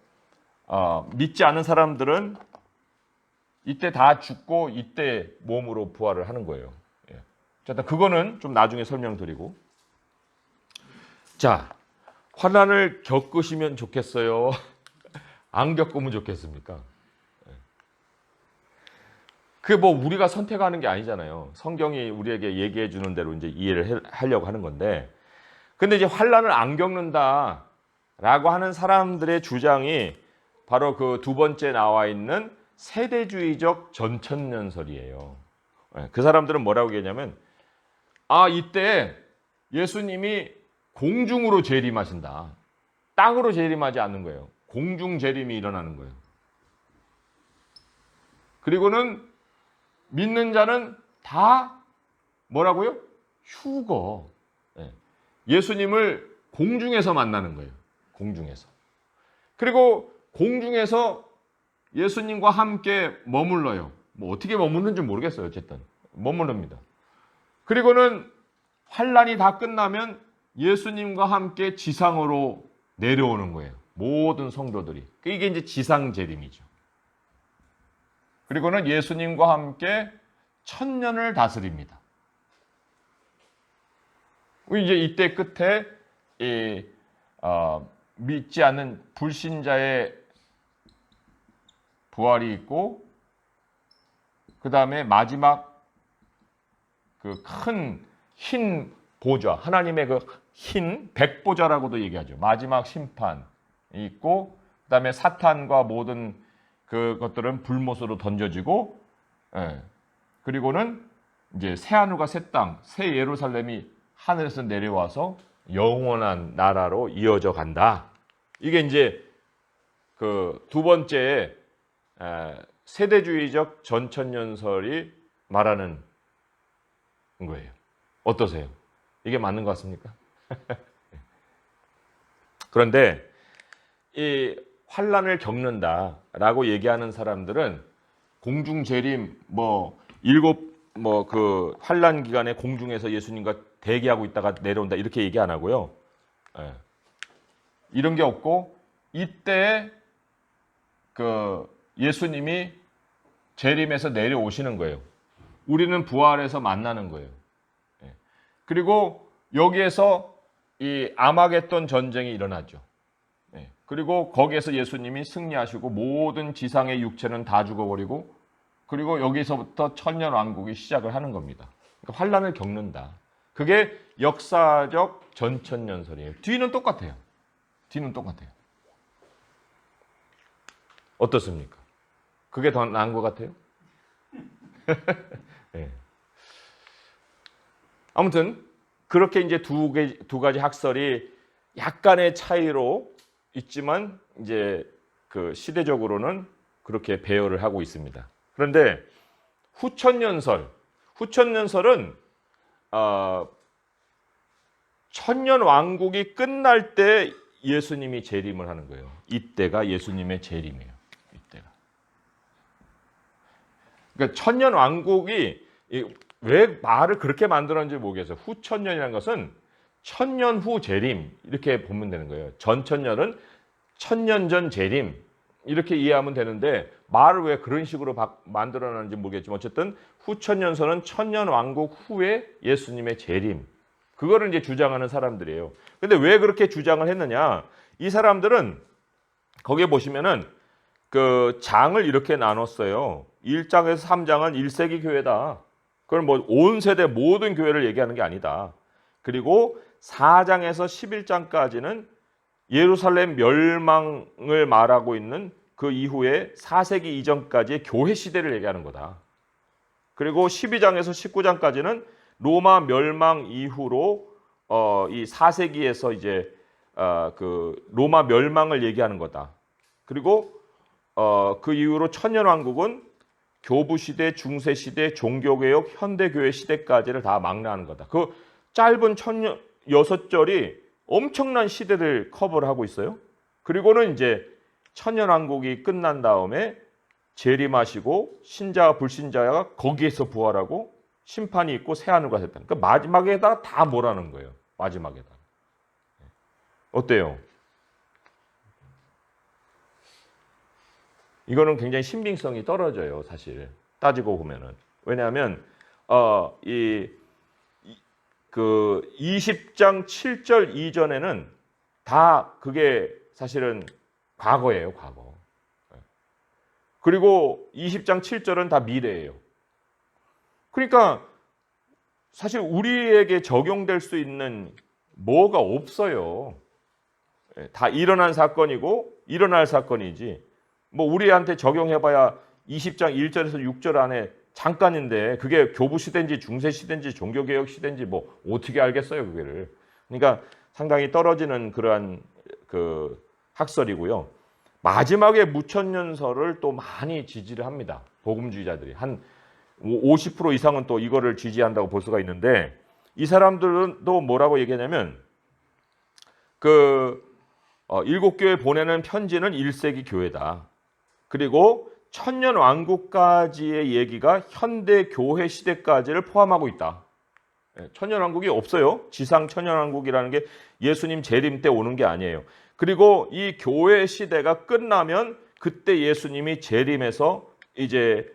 믿지 않은 사람들은 이때 다 죽고 이때 몸으로 부활을 하는 거예요. 일단 그거는 좀 나중에 설명드리고, 자, 환난을 겪으시면 좋겠어요? 안 겪으면 좋겠습니까? 그게 뭐 우리가 선택하는 게 아니잖아요. 성경이 우리에게 얘기해 주는 대로 이제 이해를 하려고 하는 건데, 근데 이제 환난을 안 겪는다라고 하는 사람들의 주장이 바로 그 두 번째 나와 있는 세대주의적 전천년설이에요. 그 사람들은 뭐라고 얘기하냐면, 이때 예수님이 공중으로 재림하신다. 땅으로 재림하지 않는 거예요. 공중 재림이 일어나는 거예요. 그리고는 믿는 자는 다 뭐라고요? 휴거. 예수님을 공중에서 만나는 거예요. 공중에서. 그리고 공중에서 예수님과 함께 머물러요. 뭐 어떻게 머무는지 모르겠어요. 어쨌든 머무릅니다. 그리고는 환란이 다 끝나면 예수님과 함께 지상으로 내려오는 거예요. 모든 성도들이. 이게 이제 지상 재림이죠. 그리고는 예수님과 함께 천년을 다스립니다. 이제 이때 끝에 믿지 않는 불신자의 부활이 있고, 그 다음에 마지막 그 큰 흰 보좌, 하나님의 그 흰 백보좌라고도 얘기하죠. 마지막 심판이 있고, 그 다음에 사탄과 모든 그것들은 불못으로 던져지고, 그리고는 이제 새 하늘과 새 땅, 새 예루살렘이 하늘에서 내려와서 영원한 나라로 이어져 간다. 이게 이제 그 두 번째 세대주의적 전천년설이 말하는 거예요. 어떠세요? 이게 맞는 것 같습니까? 그런데 이 환란을 겪는다라고 얘기하는 사람들은 공중 재림, 그 환란 기간에 공중에서 예수님과 대기하고 있다가 내려온다 이렇게 얘기 안 하고요. 이런 게 없고, 이때 그 예수님이 재림에서 내려오시는 거예요. 우리는 부활해서 만나는 거예요. 그리고 여기에서 이 아마겟돈 전쟁이 일어나죠. 그리고 거기에서 예수님이 승리하시고 모든 지상의 육체는 다 죽어버리고, 그리고 여기서부터 천년 왕국이 시작을 하는 겁니다. 그러니까 환란을 겪는다. 그게 역사적 전천년설이에요. 뒤는 똑같아요. 뒤는 똑같아요. 어떻습니까? 그게 더 나은 것 같아요? 네. 아무튼 그렇게 이제 두 가지 학설이 약간의 차이로 있지만 이제 그 시대적으로는 그렇게 배열을 하고 있습니다. 그런데 후천년설은 천년 왕국이 끝날 때 예수님이 재림을 하는 거예요. 이때가 예수님의 재림이에요. 이때가. 그러니까 천년 왕국이 왜 말을 그렇게 만들었는지 모르겠어요. 후천년이라는 것은 천년 후 재림 이렇게 보면 되는 거예요. 전천년은 천년 전 재림 이렇게 이해하면 되는데 말을 왜 그런 식으로 만들어놨는지 모르겠지만 어쨌든 후천년설은 천년 왕국 후에 예수님의 재림 그거를 이제 주장하는 사람들이에요. 근데 왜 그렇게 주장을 했느냐? 이 사람들은 거기에 보시면은 그 장을 이렇게 나눴어요. 1장에서 3장은 1세기 교회다. 그걸 뭐 온 세대 모든 교회를 얘기하는 게 아니다. 그리고 4장에서 11장까지는 예루살렘 멸망을 말하고 있는 그 이후에 4세기 이전까지의 교회 시대를 얘기하는 거다. 그리고 12장에서 19장까지는 로마 멸망 이후로 이 4세기에서 이제 그 로마 멸망을 얘기하는 거다. 그리고 그 이후로 천년왕국은 교부 시대, 중세 시대, 종교개혁, 현대교회 시대까지를 다 망라하는 거다. 그 짧은 6절이 엄청난 시대를 커버를 하고 있어요. 그리고는 이제 천년왕국이 끝난 다음에 재림하시고 신자와 불신자가 거기에서 부활하고 심판이 있고 새하늘과 새 땅. 그러니까 마지막에다 다 뭐라는 거예요. 마지막에다. 어때요? 이거는 굉장히 신빙성이 떨어져요, 사실. 따지고 보면은. 왜냐하면 그 20장 7절 이전에는 다 그게 사실은 과거예요, 과거. 그리고 20장 7절은 다 미래예요. 그러니까 사실 우리에게 적용될 수 있는 뭐가 없어요. 다 일어난 사건이고 일어날 사건이지. 뭐 우리한테 적용해봐야 20장 1절에서 6절 안에 잠깐인데 그게 교부 시대인지 중세 시대인지 종교개혁 시대인지 뭐 어떻게 알겠어요, 그게를. 그러니까 상당히 떨어지는 그러한 그 학설이고요. 마지막에 무천년설을 또 많이 지지를 합니다. 복음주의자들이 한 50% 이상은 또 이거를 지지한다고 볼 수가 있는데 이 사람들은 또 뭐라고 얘기하냐면 그 일곱 교회 보내는 편지는 1세기 교회다. 그리고 천년 왕국까지의 얘기가 현대 교회 시대까지를 포함하고 있다. 천년 왕국이 없어요. 지상 천년 왕국이라는 게 예수님 재림 때 오는 게 아니에요. 그리고 이 교회 시대가 끝나면 그때 예수님이 재림해서 이제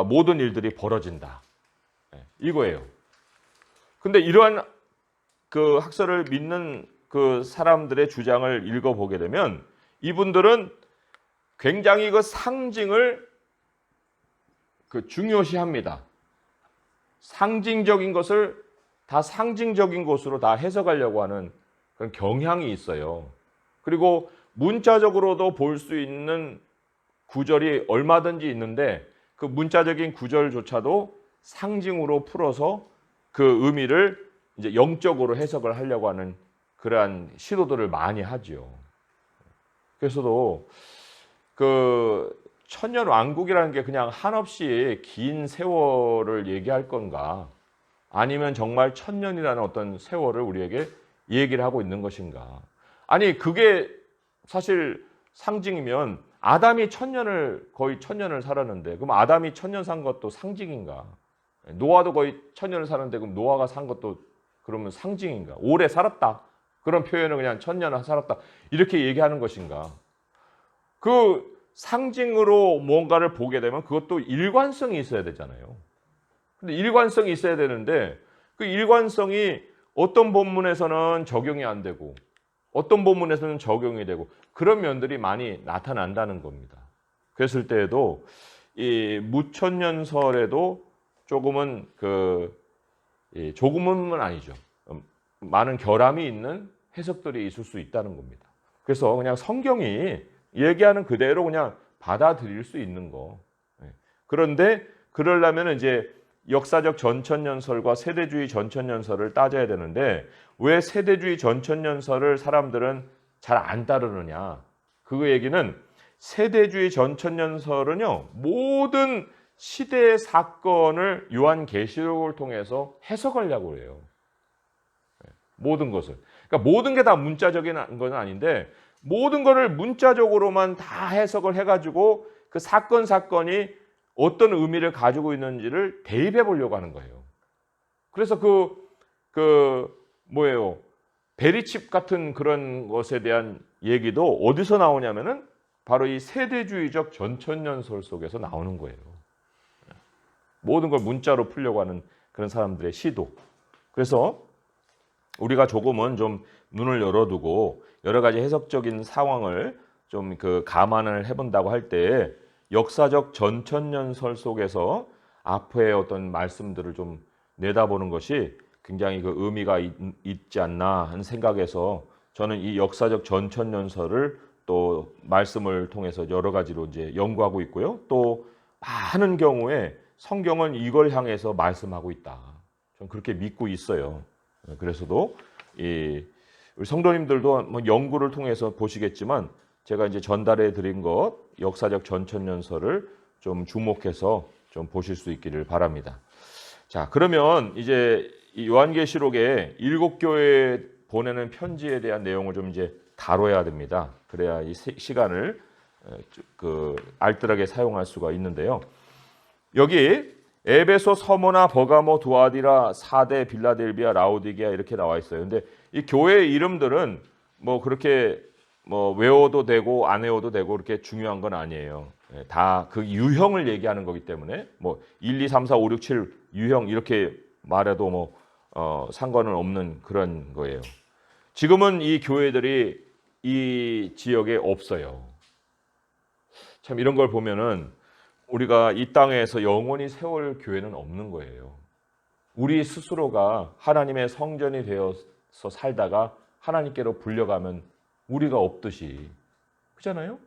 모든 일들이 벌어진다. 이거예요. 근데 이러한 그 학설을 믿는 그 사람들의 주장을 읽어보게 되면 이분들은 굉장히 그 상징을 그 중요시합니다. 상징적인 것을 다 상징적인 것으로 다 해석하려고 하는 그런 경향이 있어요. 그리고 문자적으로도 볼 수 있는 구절이 얼마든지 있는데 그 문자적인 구절조차도 상징으로 풀어서 그 의미를 이제 영적으로 해석을 하려고 하는 그러한 시도들을 많이 하죠. 그래서도 그 천년 왕국이라는 게 그냥 한없이 긴 세월을 얘기할 건가? 아니면 정말 천년이라는 어떤 세월을 우리에게 얘기를 하고 있는 것인가? 아니 그게 사실 상징이면 아담이 거의 천년을 살았는데 그럼 아담이 천년 산 것도 상징인가? 노아도 거의 천년을 사는데 그럼 노아가 산 것도 그러면 상징인가? 오래 살았다. 그런 표현을 그냥 천년을 살았다. 이렇게 얘기하는 것인가? 그 상징으로 뭔가를 보게 되면 그것도 일관성이 있어야 되잖아요. 근데 일관성이 있어야 되는데 그 일관성이 어떤 본문에서는 적용이 안 되고 어떤 본문에서는 적용이 되고 그런 면들이 많이 나타난다는 겁니다. 그랬을 때에도 이 무천년설에도 조금은 조금은 아니죠. 많은 결함이 있는 해석들이 있을 수 있다는 겁니다. 그래서 그냥 성경이 얘기하는 그대로 그냥 받아들일 수 있는 거. 그런데 그러려면 이제 역사적 전천년설과 세대주의 전천년설을 따져야 되는데 왜 세대주의 전천년설을 사람들은 잘 안 따르느냐? 그 얘기는 세대주의 전천년설은요 모든 시대의 사건을 요한계시록을 통해서 해석하려고 해요. 모든 것을. 그러니까 모든 게 다 문자적인 건 아닌데 모든 것을 문자적으로만 다 해석을 해가지고 그 사건이 어떤 의미를 가지고 있는지를 대입해 보려고 하는 거예요. 그래서 뭐예요? 베리칩 같은 그런 것에 대한 얘기도 어디서 나오냐면은 바로 이 세대주의적 전천년설 속에서 나오는 거예요. 모든 걸 문자로 풀려고 하는 그런 사람들의 시도. 그래서 우리가 조금은 좀 눈을 열어두고 여러 가지 해석적인 상황을 좀 감안을 해본다고 할 때 역사적 전천년설 속에서 앞에 어떤 말씀들을 좀 내다보는 것이 굉장히 의미가 있지 않나 하는 생각에서 저는 이 역사적 전천년설을 또 말씀을 통해서 여러 가지로 이제 연구하고 있고요. 또 많은 경우에 성경은 이걸 향해서 말씀하고 있다. 저는 그렇게 믿고 있어요. 그래서도 우리 성도님들도 뭐 연구를 통해서 보시겠지만 제가 이제 전달해 드린 것 역사적 전천년설을 좀 주목해서 좀 보실 수 있기를 바랍니다. 자, 그러면 이제 이 요한계시록에 7교회에 보내는 편지에 대한 내용을 좀 이제 다뤄야 됩니다. 그래야 이 시간을 알뜰하게 사용할 수가 있는데요. 여기 에베소, 서모나, 버가모, 두아디라, 사데, 빌라델비아, 라오디게아 이렇게 나와 있어요. 근데 이 교회 이름들은 뭐 그렇게 뭐 외워도 되고 안 외워도 되고 그렇게 중요한 건 아니에요. 다 그 유형을 얘기하는 거기 때문에 뭐 1, 2, 3, 4, 5, 6, 7 유형 이렇게 말해도 뭐 상관은 없는 그런 거예요. 지금은 이 교회들이 이 지역에 없어요. 참 이런 걸 보면은 우리가 이 땅에서 영원히 세울 교회는 없는 거예요. 우리 스스로가 하나님의 성전이 되어서 살다가 하나님께로 불려가면 우리가 없듯이 그렇잖아요.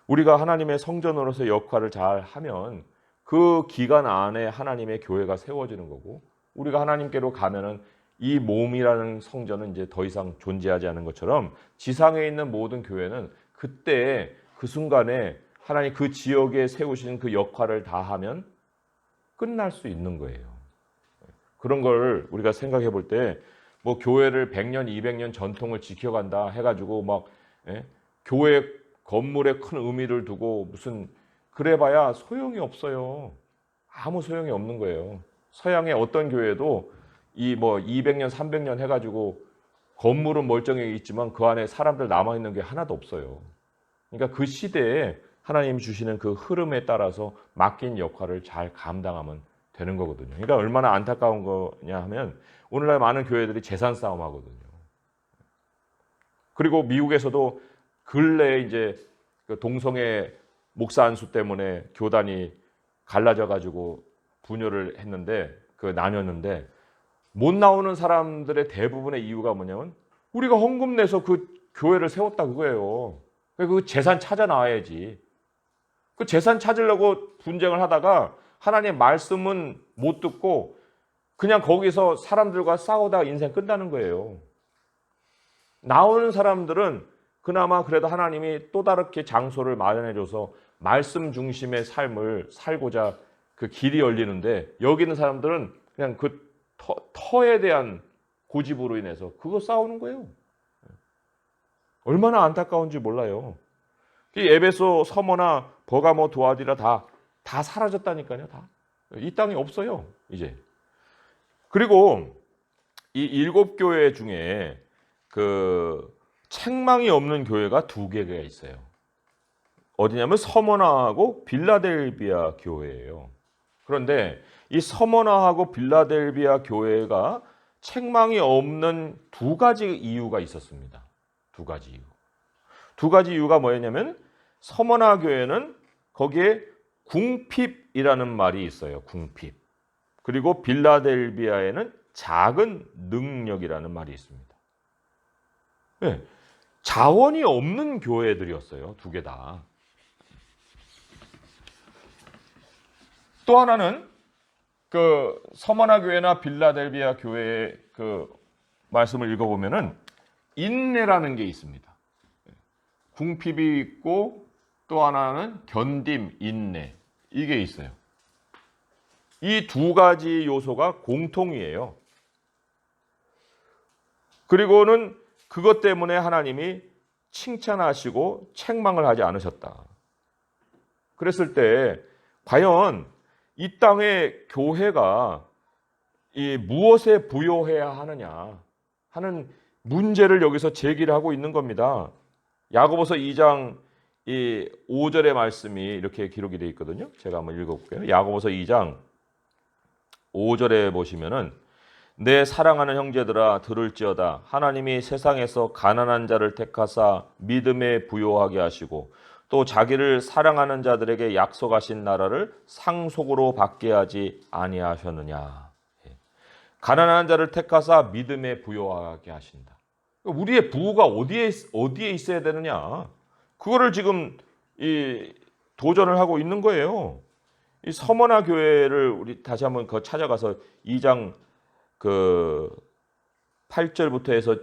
우리가 하나님의 성전으로서 역할을 잘 하면 그 기간 안에 하나님의 교회가 세워지는 거고 우리가 하나님께로 가면은 이 몸이라는 성전은 이제 더 이상 존재하지 않는 것처럼 지상에 있는 모든 교회는 그때 그 순간에 하나님 그 지역에 세우신 그 역할을 다하면 끝날 수 있는 거예요. 그런 걸 우리가 생각해 볼 때 뭐 교회를 100년, 200년 전통을 지켜간다 해가지고 막 교회 건물에 큰 의미를 두고 무슨 그래봐야 소용이 없어요. 아무 소용이 없는 거예요. 서양의 어떤 교회도 이 뭐 200년, 300년 해가지고 건물은 멀쩡해 있지만 그 안에 사람들 남아있는 게 하나도 없어요. 그러니까 그 시대에 하나님 주시는 그 흐름에 따라서 맡긴 역할을 잘 감당하면 되는 거거든요. 그러니까 얼마나 안타까운 거냐 하면 오늘날 많은 교회들이 재산 싸움 하거든요. 그리고 미국에서도 근래에 이제 그 동성애 목사 안수 때문에 교단이 갈라져 가지고 분열을 했는데 나뉘었는데 못 나오는 사람들의 대부분의 이유가 뭐냐면 우리가 헌금 내서 그 교회를 세웠다 그거예요. 그 재산 찾아 나와야지. 그 재산 찾으려고 분쟁을 하다가 하나님의 말씀은 못 듣고 그냥 거기서 사람들과 싸우다가 인생 끝나는 거예요. 나오는 사람들은 그나마 그래도 하나님이 또 다르게 장소를 마련해줘서 말씀 중심의 삶을 살고자 그 길이 열리는데 여기 있는 사람들은 그냥 그 터에 대한 고집으로 인해서 그거 싸우는 거예요. 얼마나 안타까운지 몰라요. 이 에베소, 서머나, 버가모, 두아디라 다 사라졌다니까요. 다. 이 땅이 없어요. 이제. 그리고 이 7교회 중에 책망이 없는 교회가 2개가 있어요. 어디냐면 서머나하고 빌라델비아 교회예요. 그런데 이 서머나하고 빌라델비아 교회가 책망이 없는 2가지 이유가 있었습니다. 2가지 이유. 2가지 이유가 뭐였냐면 서머나 교회는 거기에 궁핍이라는 말이 있어요. 궁핍. 그리고 빌라델비아에는 작은 능력이라는 말이 있습니다. 네. 자원이 없는 교회들이었어요. 두 개 다. 또 하나는 그 서머나 교회나 빌라델비아 교회의 그 말씀을 읽어보면은 인내라는 게 있습니다. 궁핍이 있고 또 하나는 견딤, 인내, 이게 있어요. 이 두 가지 요소가 공통이에요. 그리고는 그것 때문에 하나님이 칭찬하시고 책망을 하지 않으셨다. 그랬을 때 과연 이 땅의 교회가 이 무엇에 부요해야 하느냐 하는 문제를 여기서 제기를 하고 있는 겁니다. 야고보서 2장 이 5절의 말씀이 이렇게 기록이 되어 있거든요. 제가 한번 읽어볼게요. 야고보서 2장 5절에 보시면은 내 사랑하는 형제들아 들을지어다. 하나님이 세상에서 가난한 자를 택하사 믿음에 부요하게 하시고 또 자기를 사랑하는 자들에게 약속하신 나라를 상속으로 받게 하지 아니하셨느냐. 가난한 자를 택하사 믿음에 부요하게 하신다. 우리의 부가 어디에 있어야 되느냐? 그거를 지금 이 도전을 하고 있는 거예요. 이 서머나 교회를 우리 다시 한번 찾아가서 2장 그 8절부터 해서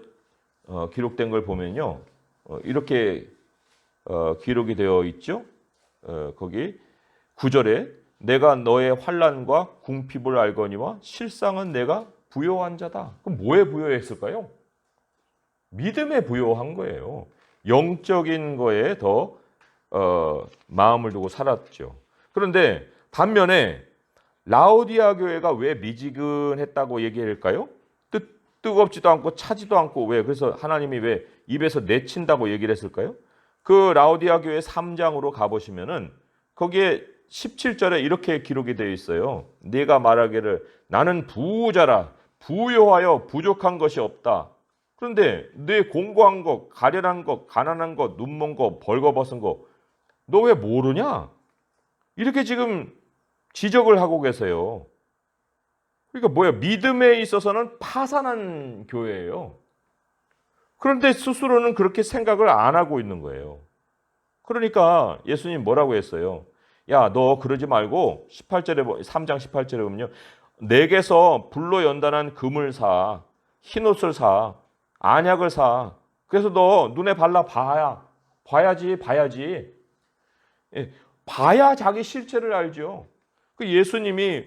기록된 걸 보면요. 이렇게 기록이 되어 있죠. 거기 9절에 내가 너의 환난과 궁핍을 알거니와 실상은 내가 부요한 자다. 그럼 뭐에 부요했을까요? 믿음에 부요한 거예요. 영적인 거에 더 마음을 두고 살았죠. 그런데 반면에 라오디아 교회가 왜 미지근했다고 얘기할까요? 뜨겁지도 않고 차지도 않고 왜? 그래서 하나님이 왜 입에서 내친다고 얘기를 했을까요? 그 라오디아 교회 3장으로 가보시면은 거기에 17절에 이렇게 기록이 되어 있어요. 네가 말하기를 나는 부자라 부요하여 부족한 것이 없다. 그런데 네 공고한 것, 가련한 것, 가난한 것, 눈먼 것, 벌거벗은 것 너 왜 모르냐? 이렇게 지금 지적을 하고 계세요. 그러니까 뭐야? 믿음에 있어서는 파산한 교회예요. 그런데 스스로는 그렇게 생각을 안 하고 있는 거예요. 그러니까 예수님 뭐라고 했어요? 야, 너 그러지 말고 18절에 3장 18절에 보면요. 내게서 불로 연단한 금을 사, 흰옷을 사, 안약을 사. 그래서 너 눈에 발라 봐야지. 예, 봐야 자기 실체를 알죠. 그 예수님이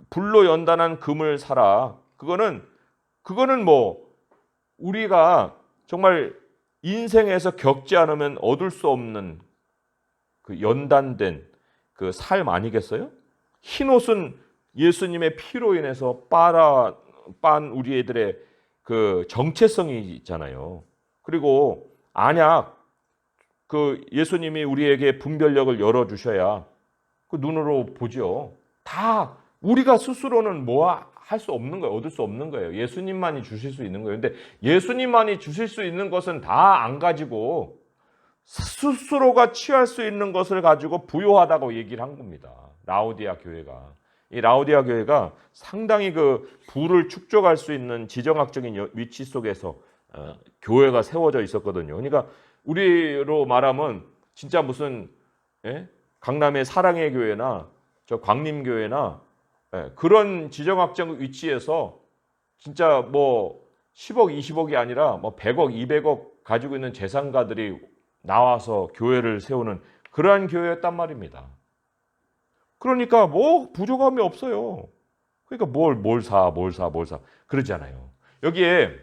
불로 연단한 금을 사라. 그거는 뭐 우리가 정말 인생에서 겪지 않으면 얻을 수 없는 그 연단된 그 삶 아니겠어요? 흰 옷은 예수님의 피로 인해서 빤 우리 애들의 그 정체성이 있잖아요. 그리고 안약 그 예수님이 우리에게 분별력을 열어 주셔야 그 눈으로 보죠. 다 우리가 스스로는 뭐 할 수 없는 거예요. 얻을 수 없는 거예요. 예수님만이 주실 수 있는 거예요. 근데 예수님만이 주실 수 있는 것은 다 안 가지고 스스로가 취할 수 있는 것을 가지고 부요하다고 얘기를 한 겁니다. 라오디아 교회가. 이 라오디아 교회가 상당히 그 부를 축적할 수 있는 지정학적인 위치 속에서 교회가 세워져 있었거든요. 그러니까 우리로 말하면 진짜 무슨 강남의 사랑의 교회나 저 광림교회나 그런 지정학적 위치에서 진짜 뭐 10억, 20억이 아니라 뭐 100억, 200억 가지고 있는 재산가들이 나와서 교회를 세우는 그러한 교회였단 말입니다. 그러니까 뭐 부족함이 없어요. 그러니까 뭘 사 그러잖아요. 여기에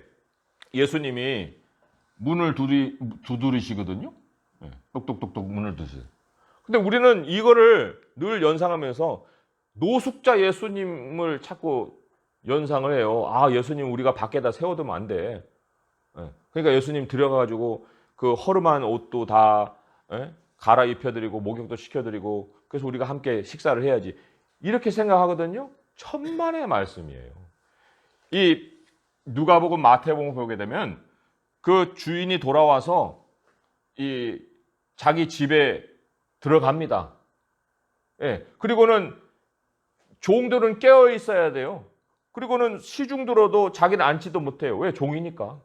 예수님이 문을 두드리시거든요. 똑똑똑똑 문을 두세요. 근데 우리는 이거를 늘 연상하면서 노숙자 예수님을 자꾸 연상을 해요. 아, 예수님 우리가 밖에다 세워두면 안 돼. 그러니까 예수님 들여가가지고 그 허름한 옷도 다 갈아입혀드리고 목욕도 시켜드리고 그래서 우리가 함께 식사를 해야지. 이렇게 생각하거든요. 천만의 말씀이에요. 이 누가복음 마태복음 보게 되면 그 주인이 돌아와서 이 자기 집에 들어갑니다. 그리고는 종들은 깨어 있어야 돼요. 그리고는 시중 들어도 자기는 앉지도 못해요. 왜? 종이니까.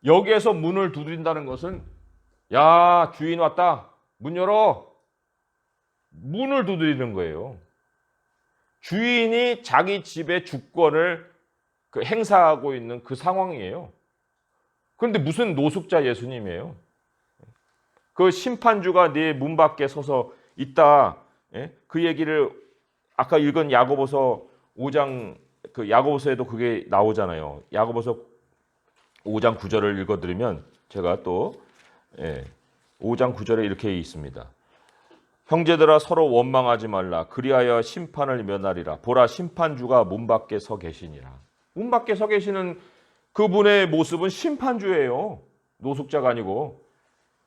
여기에서 문을 두드린다는 것은 야, 주인 왔다. 문 열어. 문을 두드리는 거예요. 주인이 자기 집의 주권을 행사하고 있는 그 상황이에요. 그런데 무슨 노숙자 예수님이에요. 그 심판주가 네 문 밖에 서서 있다. 예? 그 얘기를 아까 읽은 야고보서 5장 그 야고보서에도 그게 나오잖아요. 야고보서 5장 9절을 읽어드리면 제가 또 5장 9절에 이렇게 있습니다. 형제들아 서로 원망하지 말라. 그리하여 심판을 면하리라. 보라 심판주가 문 밖에 서 계시니라. 문 밖에 서 계시는 그분의 모습은 심판주예요. 노숙자가 아니고.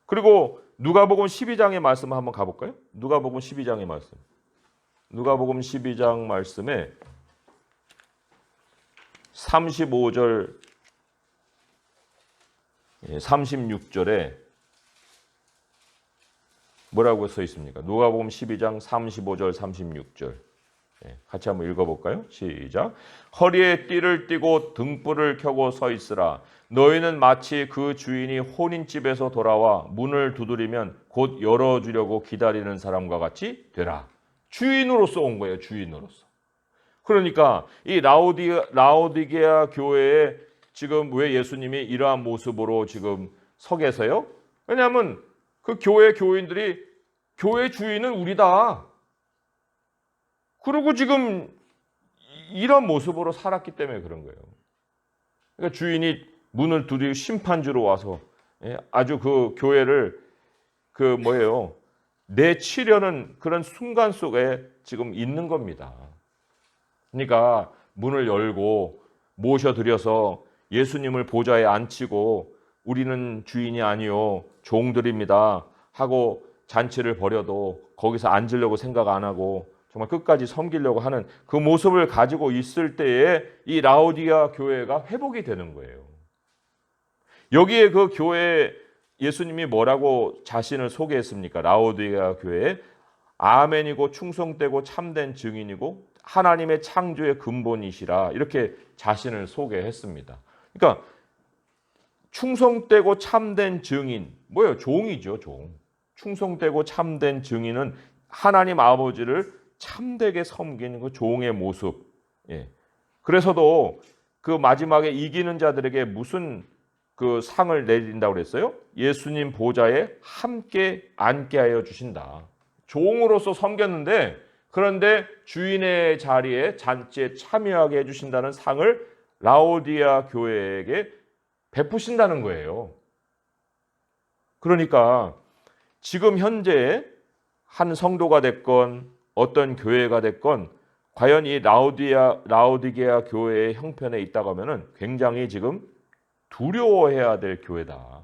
그리고 누가복음 12장의 말씀 한번 가볼까요? 누가복음 12장의 말씀. 누가복음 12장 말씀에 35절 36절에 뭐라고 써 있습니까? 누가복음 12장 35절 36절 같이 한번 읽어볼까요? 시작. 허리에 띠를 띠고 등불을 켜고 서 있으라. 너희는 마치 그 주인이 혼인집에서 돌아와 문을 두드리면 곧 열어주려고 기다리는 사람과 같이 되라. 주인으로서 온 거예요. 주인으로서. 그러니까 이 라오디게아 교회에 지금 왜 예수님이 이러한 모습으로 지금 서 계세요? 왜냐하면 그 교회 교인들이 교회 주인은 우리다. 그리고 지금 이런 모습으로 살았기 때문에 그런 거예요. 그러니까 주인이 문을 두드리고 심판주로 와서 아주 그 교회를 내치려는 그런 순간 속에 지금 있는 겁니다. 그러니까 문을 열고 모셔드려서 예수님을 보좌에 앉히고 우리는 주인이 아니요 종들입니다 하고 잔치를 벌여도 거기서 앉으려고 생각 안 하고 정말 끝까지 섬기려고 하는 그 모습을 가지고 있을 때에 이 라오디게아 교회가 회복이 되는 거예요. 여기에 그 교회 예수님이 뭐라고 자신을 소개했습니까? 라오디게아 교회에 아멘이고 충성되고 참된 증인이고 하나님의 창조의 근본이시라 이렇게 자신을 소개했습니다. 그러니까 충성되고 참된 증인 뭐예요? 종이죠, 종. 충성되고 참된 증인은 하나님 아버지를 참되게 섬기는 그 종의 모습. 그래서도 그 마지막에 이기는 자들에게 무슨 그 상을 내린다고 그랬어요? 예수님 보좌에 함께 앉게 하여 주신다. 종으로서 섬겼는데 그런데 주인의 자리에 잔치에 참여하게 해주신다는 상을 라오디게아 교회에게 베푸신다는 거예요. 그러니까 지금 현재 한 성도가 됐건 어떤 교회가 됐건 과연 이 라오디게아 교회의 형편에 있다고 하면은 굉장히 지금 두려워해야 될 교회다.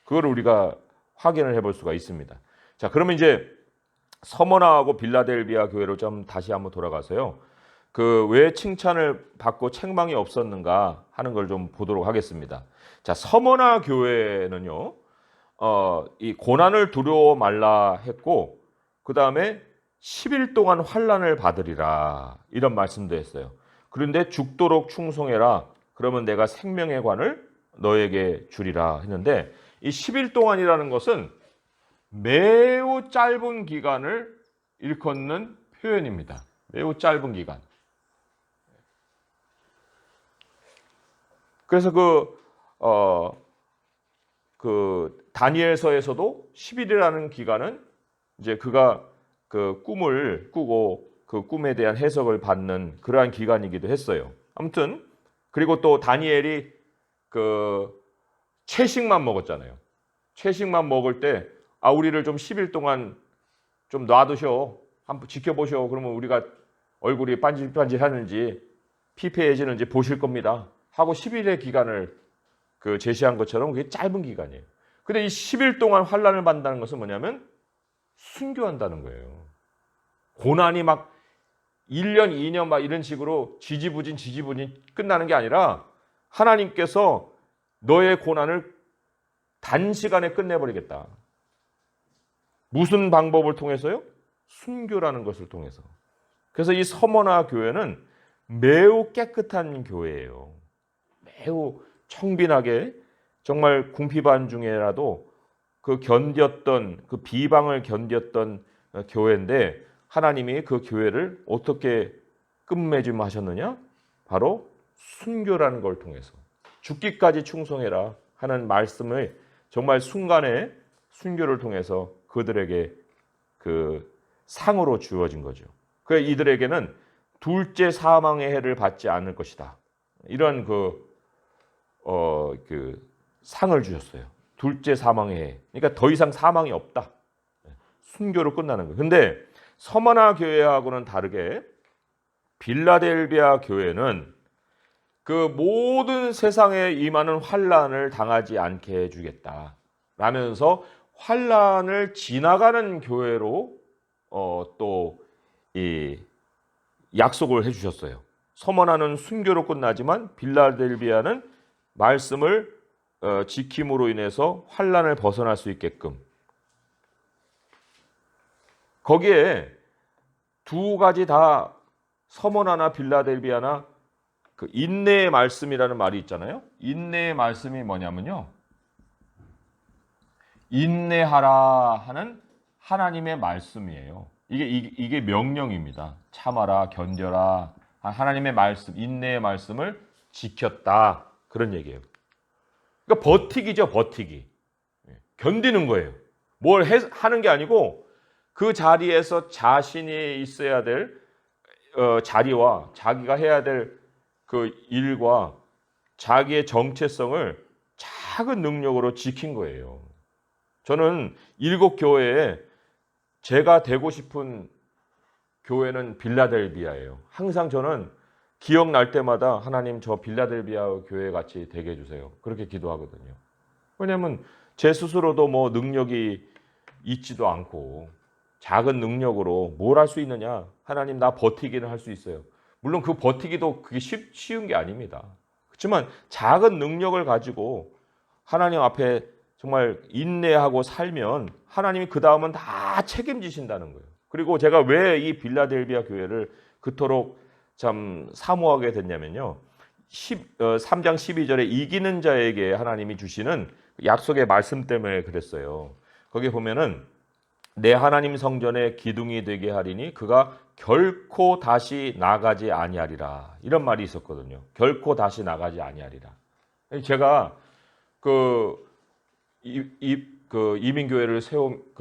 그걸 우리가 확인을 해볼 수가 있습니다. 자, 그러면 이제 서머나하고 빌라델비아 교회로 좀 다시 한번 돌아가서요. 그 왜 칭찬을 받고 책망이 없었는가 하는 걸 좀 보도록 하겠습니다. 자, 서머나 교회는요, 이 고난을 두려워 말라 했고, 그 다음에 10일 동안 환난을 받으리라 이런 말씀도 했어요. 그런데 죽도록 충성해라. 그러면 내가 생명의 관을 너에게 주리라 했는데 이 10일 동안이라는 것은 매우 짧은 기간을 일컫는 표현입니다. 매우 짧은 기간. 그래서 그 다니엘서에서도 10일이라는 기간은 이제 그가 그 꿈을 꾸고 그 꿈에 대한 해석을 받는 그러한 기간이기도 했어요. 아무튼 그리고 또 다니엘이 그 채식만 먹었잖아요. 채식만 먹을 때 우리를 좀 10일 동안 좀 놔두셔. 한번 지켜보셔. 그러면 우리가 얼굴이 반질반질하는지 피폐해지는지 보실 겁니다. 하고 10일의 기간을 그 제시한 것처럼 그게 짧은 기간이에요. 근데 이 10일 동안 환난을 받는다는 것은 뭐냐면 순교한다는 거예요. 고난이 막 1년, 2년 막 이런 식으로 지지부진 끝나는 게 아니라 하나님께서 너의 고난을 단시간에 끝내버리겠다. 무슨 방법을 통해서요? 순교라는 것을 통해서. 그래서 이 서머나 교회는 매우 깨끗한 교회예요. 매우 청빈하게 정말 궁핍한 중에라도 그 견뎠던 그 비방을 견뎠던 교회인데 하나님이 그 교회를 어떻게 끝맺음하셨느냐? 바로 순교라는 걸 통해서 죽기까지 충성해라 하는 말씀을 정말 순간에 순교를 통해서 그들에게 그 상으로 주어진 거죠. 그 이들에게는 둘째 사망의 해를 받지 않을 것이다. 이런 그 상을 주셨어요. 둘째 사망의 해. 그러니까 더 이상 사망이 없다. 순교로 끝나는 거예요. 근데 서머나 교회하고는 다르게 빌라델비아 교회는 그 모든 세상에 임하는 환란을 당하지 않게 해주겠다 라면서 환란을 지나가는 교회로 또 이 약속을 해주셨어요. 서머나는 순교로 끝나지만 빌라델비아는 말씀을 지킴으로 인해서 환란을 벗어날 수 있게끔. 거기에 두 가지 다 서머나나 빌라델비아나 그 인내의 말씀이라는 말이 있잖아요. 인내의 말씀이 뭐냐면요, 인내하라 하는 하나님의 말씀이에요. 이게 명령입니다. 참아라, 견뎌라. 하나님의 말씀, 인내의 말씀을 지켰다. 그런 얘기예요. 그러니까 버티기죠, 버티기. 견디는 거예요. 뭘 하는 게 아니고 그 자리에서 자신이 있어야 될 자리와 자기가 해야 될 그 일과 자기의 정체성을 작은 능력으로 지킨 거예요. 저는 일곱 교회에 제가 되고 싶은 교회는 빌라델비아예요. 항상 저는 기억날 때마다 하나님 저 빌라델비아 교회 같이 되게 해주세요. 그렇게 기도하거든요. 왜냐하면 제 스스로도 뭐 능력이 있지도 않고 작은 능력으로 뭘 할 수 있느냐. 하나님 나 버티기는 할 수 있어요. 물론 그 버티기도 그게 쉬운 게 아닙니다. 그렇지만 작은 능력을 가지고 하나님 앞에 정말 인내하고 살면 하나님이 그 다음은 다 책임지신다는 거예요. 그리고 제가 왜 이 빌라델비아 교회를 그토록 참 사모하게 됐냐면요. 3장 12절에 이기는 자에게 하나님이 주시는 약속의 말씀 때문에 그랬어요. 거기 보면은 내 하나님 성전에 기둥이 되게 하리니 그가 결코 다시 나가지 아니하리라. 이런 말이 있었거든요. 결코 다시 나가지 아니하리라. 제가 그 이민교회를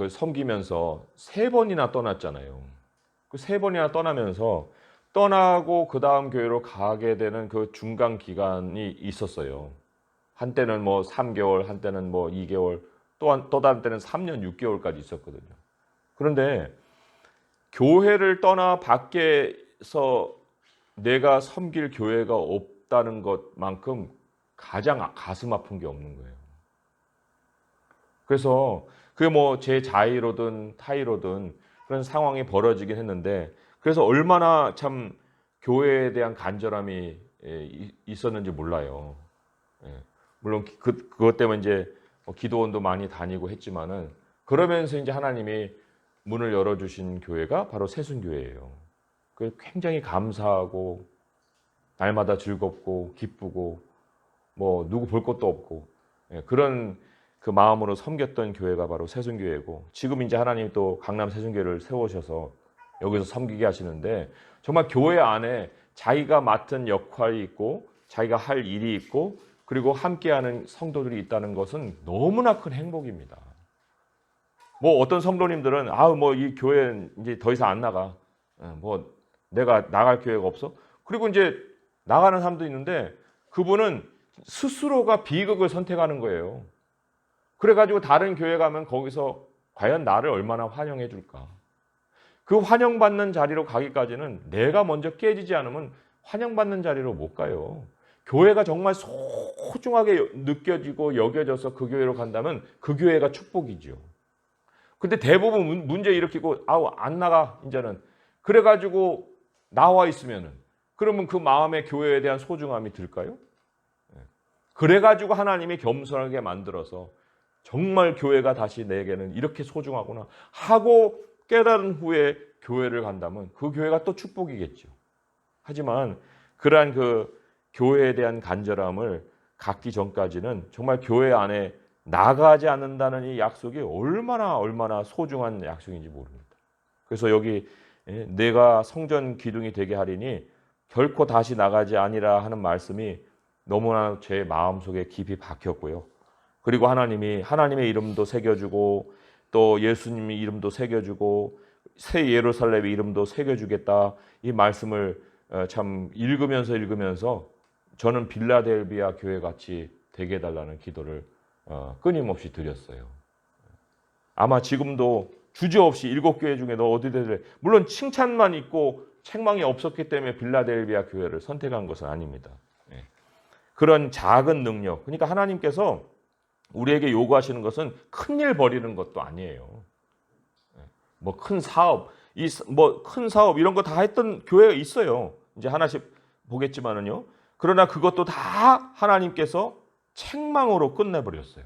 섬기면서 3번이나 떠났잖아요. 그 3번이나 떠나면서 떠나고 그 다음 교회로 가게 되는 그 중간 기간이 있었어요. 한때는 뭐 3개월, 한때는 뭐 2개월, 또 다른 때는 3년 6개월까지 있었거든요. 그런데 교회를 떠나 밖에서 내가 섬길 교회가 없다는 것만큼 가장 가슴 아픈 게 없는 거예요. 그래서 그게 뭐 제 자의로든 타의로든 그런 상황이 벌어지긴 했는데, 그래서 얼마나 참 교회에 대한 간절함이 있었는지 몰라요. 물론 그것 때문에 이제 기도원도 많이 다니고 했지만은, 그러면서 이제 하나님이 문을 열어주신 교회가 바로 새순교회예요. 그 굉장히 감사하고 날마다 즐겁고 기쁘고 뭐 누구 볼 것도 없고 그런 그 마음으로 섬겼던 교회가 바로 새순교회고, 지금 이제 하나님 또 강남 새순교회를 세우셔서 여기서 섬기게 하시는데, 정말 교회 안에 자기가 맡은 역할이 있고 자기가 할 일이 있고 그리고 함께하는 성도들이 있다는 것은 너무나 큰 행복입니다. 뭐 어떤 성도님들은 뭐 이 교회는 이제 더 이상 안 나가, 뭐 내가 나갈 교회가 없어. 그리고 이제 나가는 사람도 있는데 그분은 스스로가 비극을 선택하는 거예요. 그래가지고 다른 교회 가면 거기서 과연 나를 얼마나 환영해 줄까. 그 환영받는 자리로 가기까지는 내가 먼저 깨지지 않으면 환영받는 자리로 못 가요. 교회가 정말 소중하게 느껴지고 여겨져서 그 교회로 간다면 그 교회가 축복이죠. 근데 대부분 문제 일으키고 안 나가 이제는, 그래가지고 나와 있으면은, 그러면 그 마음의 교회에 대한 소중함이 들까요? 그래가지고 하나님이 겸손하게 만들어서 정말 교회가 다시 내게는 이렇게 소중하구나 하고 깨달은 후에 교회를 간다면 그 교회가 또 축복이겠죠. 하지만 그러한 그 교회에 대한 간절함을 갖기 전까지는 정말 교회 안에 나가지 않는다는 이 약속이 얼마나 소중한 약속인지 모릅니다. 그래서 여기 내가 성전 기둥이 되게 하리니 결코 다시 나가지 아니라 하는 말씀이 너무나 제 마음속에 깊이 박혔고요. 그리고 하나님의 이름도 새겨주고 또 예수님의 이름도 새겨주고 새 예루살렘의 이름도 새겨주겠다. 이 말씀을 참 읽으면서 저는 빌라델비아 교회 같이 되게 해달라는 기도를 끊임없이 드렸어요. 아마 지금도 주저없이 7교회 중에 너 어디 될래? 물론 칭찬만 있고 책망이 없었기 때문에 빌라델비아 교회를 선택한 것은 아닙니다. 그런 작은 능력. 그러니까 하나님께서 우리에게 요구하시는 것은 큰일 벌이는 것도 아니에요. 뭐 큰 사업, 큰 사업 이런 거 다 했던 교회가 있어요. 이제 하나씩 보겠지만은요. 그러나 그것도 다 하나님께서 책망으로 끝내버렸어요.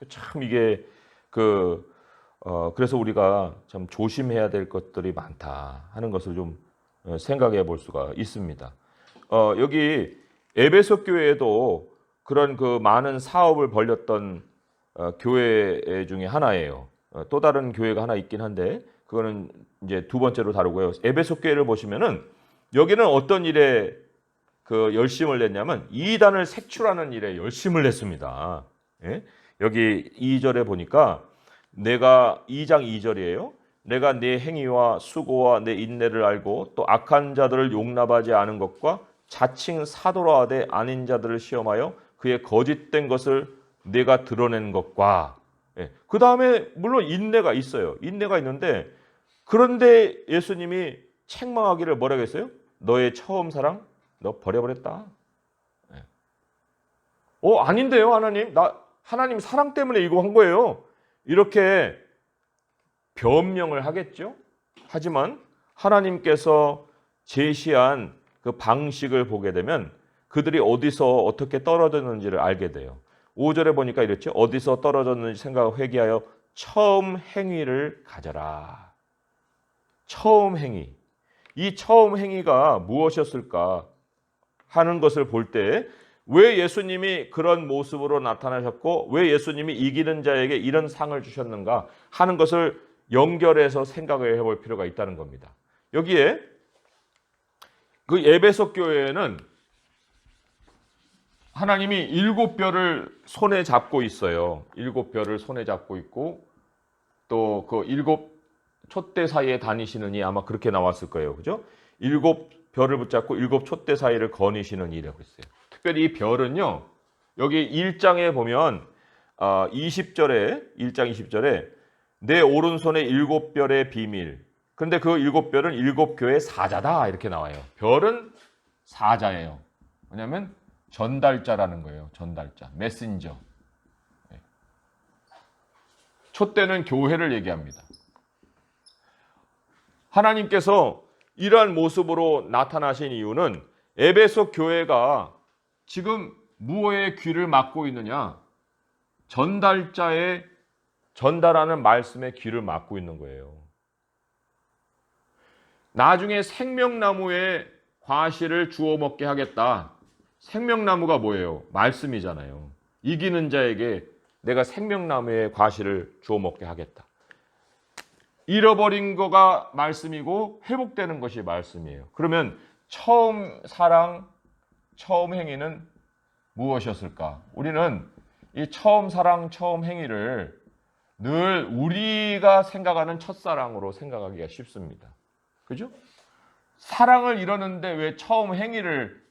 참 이게 그래서 우리가 참 조심해야 될 것들이 많다 하는 것을 좀 생각해 볼 수가 있습니다. 여기 에베소 교회에도 그런 그 많은 사업을 벌였던 교회 중에 하나예요. 또 다른 교회가 하나 있긴 한데 그거는 이제 두 번째로 다루고요. 에베소 교회를 보시면은 여기는 어떤 일에 그 열심을 냈냐면 이단을 색출하는 일에 열심을 냈습니다. 예? 여기 2절에 보니까 내가 2장 2절이에요. 내가 내 행위와 수고와 내 인내를 알고 또 악한 자들을 용납하지 않은 것과 자칭 사도라 하되 아닌 자들을 시험하여 그의 거짓된 것을 내가 드러낸 것과 그 다음에 물론 인내가 있어요. 인내가 있는데 그런데 예수님이 책망하기를 뭐라고 했어요? 너의 처음 사랑 너 버려버렸다. 아닌데요 하나님. 하나님 사랑 때문에 이거 한 거예요. 이렇게 변명을 하겠죠. 하지만 하나님께서 제시한 그 방식을 보게 되면 그들이 어디서 어떻게 떨어졌는지를 알게 돼요. 5절에 보니까 이랬죠. 어디서 떨어졌는지 생각하고 회개하여 처음 행위를 가져라. 처음 행위. 이 처음 행위가 무엇이었을까 하는 것을 볼 때 왜 예수님이 그런 모습으로 나타나셨고 왜 예수님이 이기는 자에게 이런 상을 주셨는가 하는 것을 연결해서 생각을 해볼 필요가 있다는 겁니다. 여기에 그 에베소 교회에는 하나님이 7별을 손에 잡고 있어요. 7별을 손에 잡고 있고 또 그 7촛대 사이에 다니시느니 아마 그렇게 나왔을 거예요. 그죠? 7별을 붙잡고 7촛대 사이를 거니시는 이라고 했어요. 특별히 이 별은요. 여기 1장에 보면 1장 20절에 내 오른손에 7별의 비밀. 그런데 그 7별은 7교회 사자다 이렇게 나와요. 별은 사자예요. 왜냐하면 전달자라는 거예요. 전달자, 메신저. 촛대는 교회를 얘기합니다. 하나님께서 이러한 모습으로 나타나신 이유는 에베소 교회가 지금 무엇의 귀를 막고 있느냐? 전달자의 전달하는 말씀의 귀를 막고 있는 거예요. 나중에 생명나무의 과실을 주워 먹게 하겠다. 생명나무가 뭐예요? 말씀이잖아요. 이기는 자에게 내가 생명나무의 과실을 주워 먹게 하겠다. 잃어버린 거가 말씀이고 회복되는 것이 말씀이에요. 그러면 처음 사랑, 처음 행위는 무엇이었을까? 우리는 이 처음 사랑, 처음 행위를 늘 우리가 생각하는 첫사랑으로 생각하기가 쉽습니다. 그죠? 사랑을 이루는데 왜 처음 행위를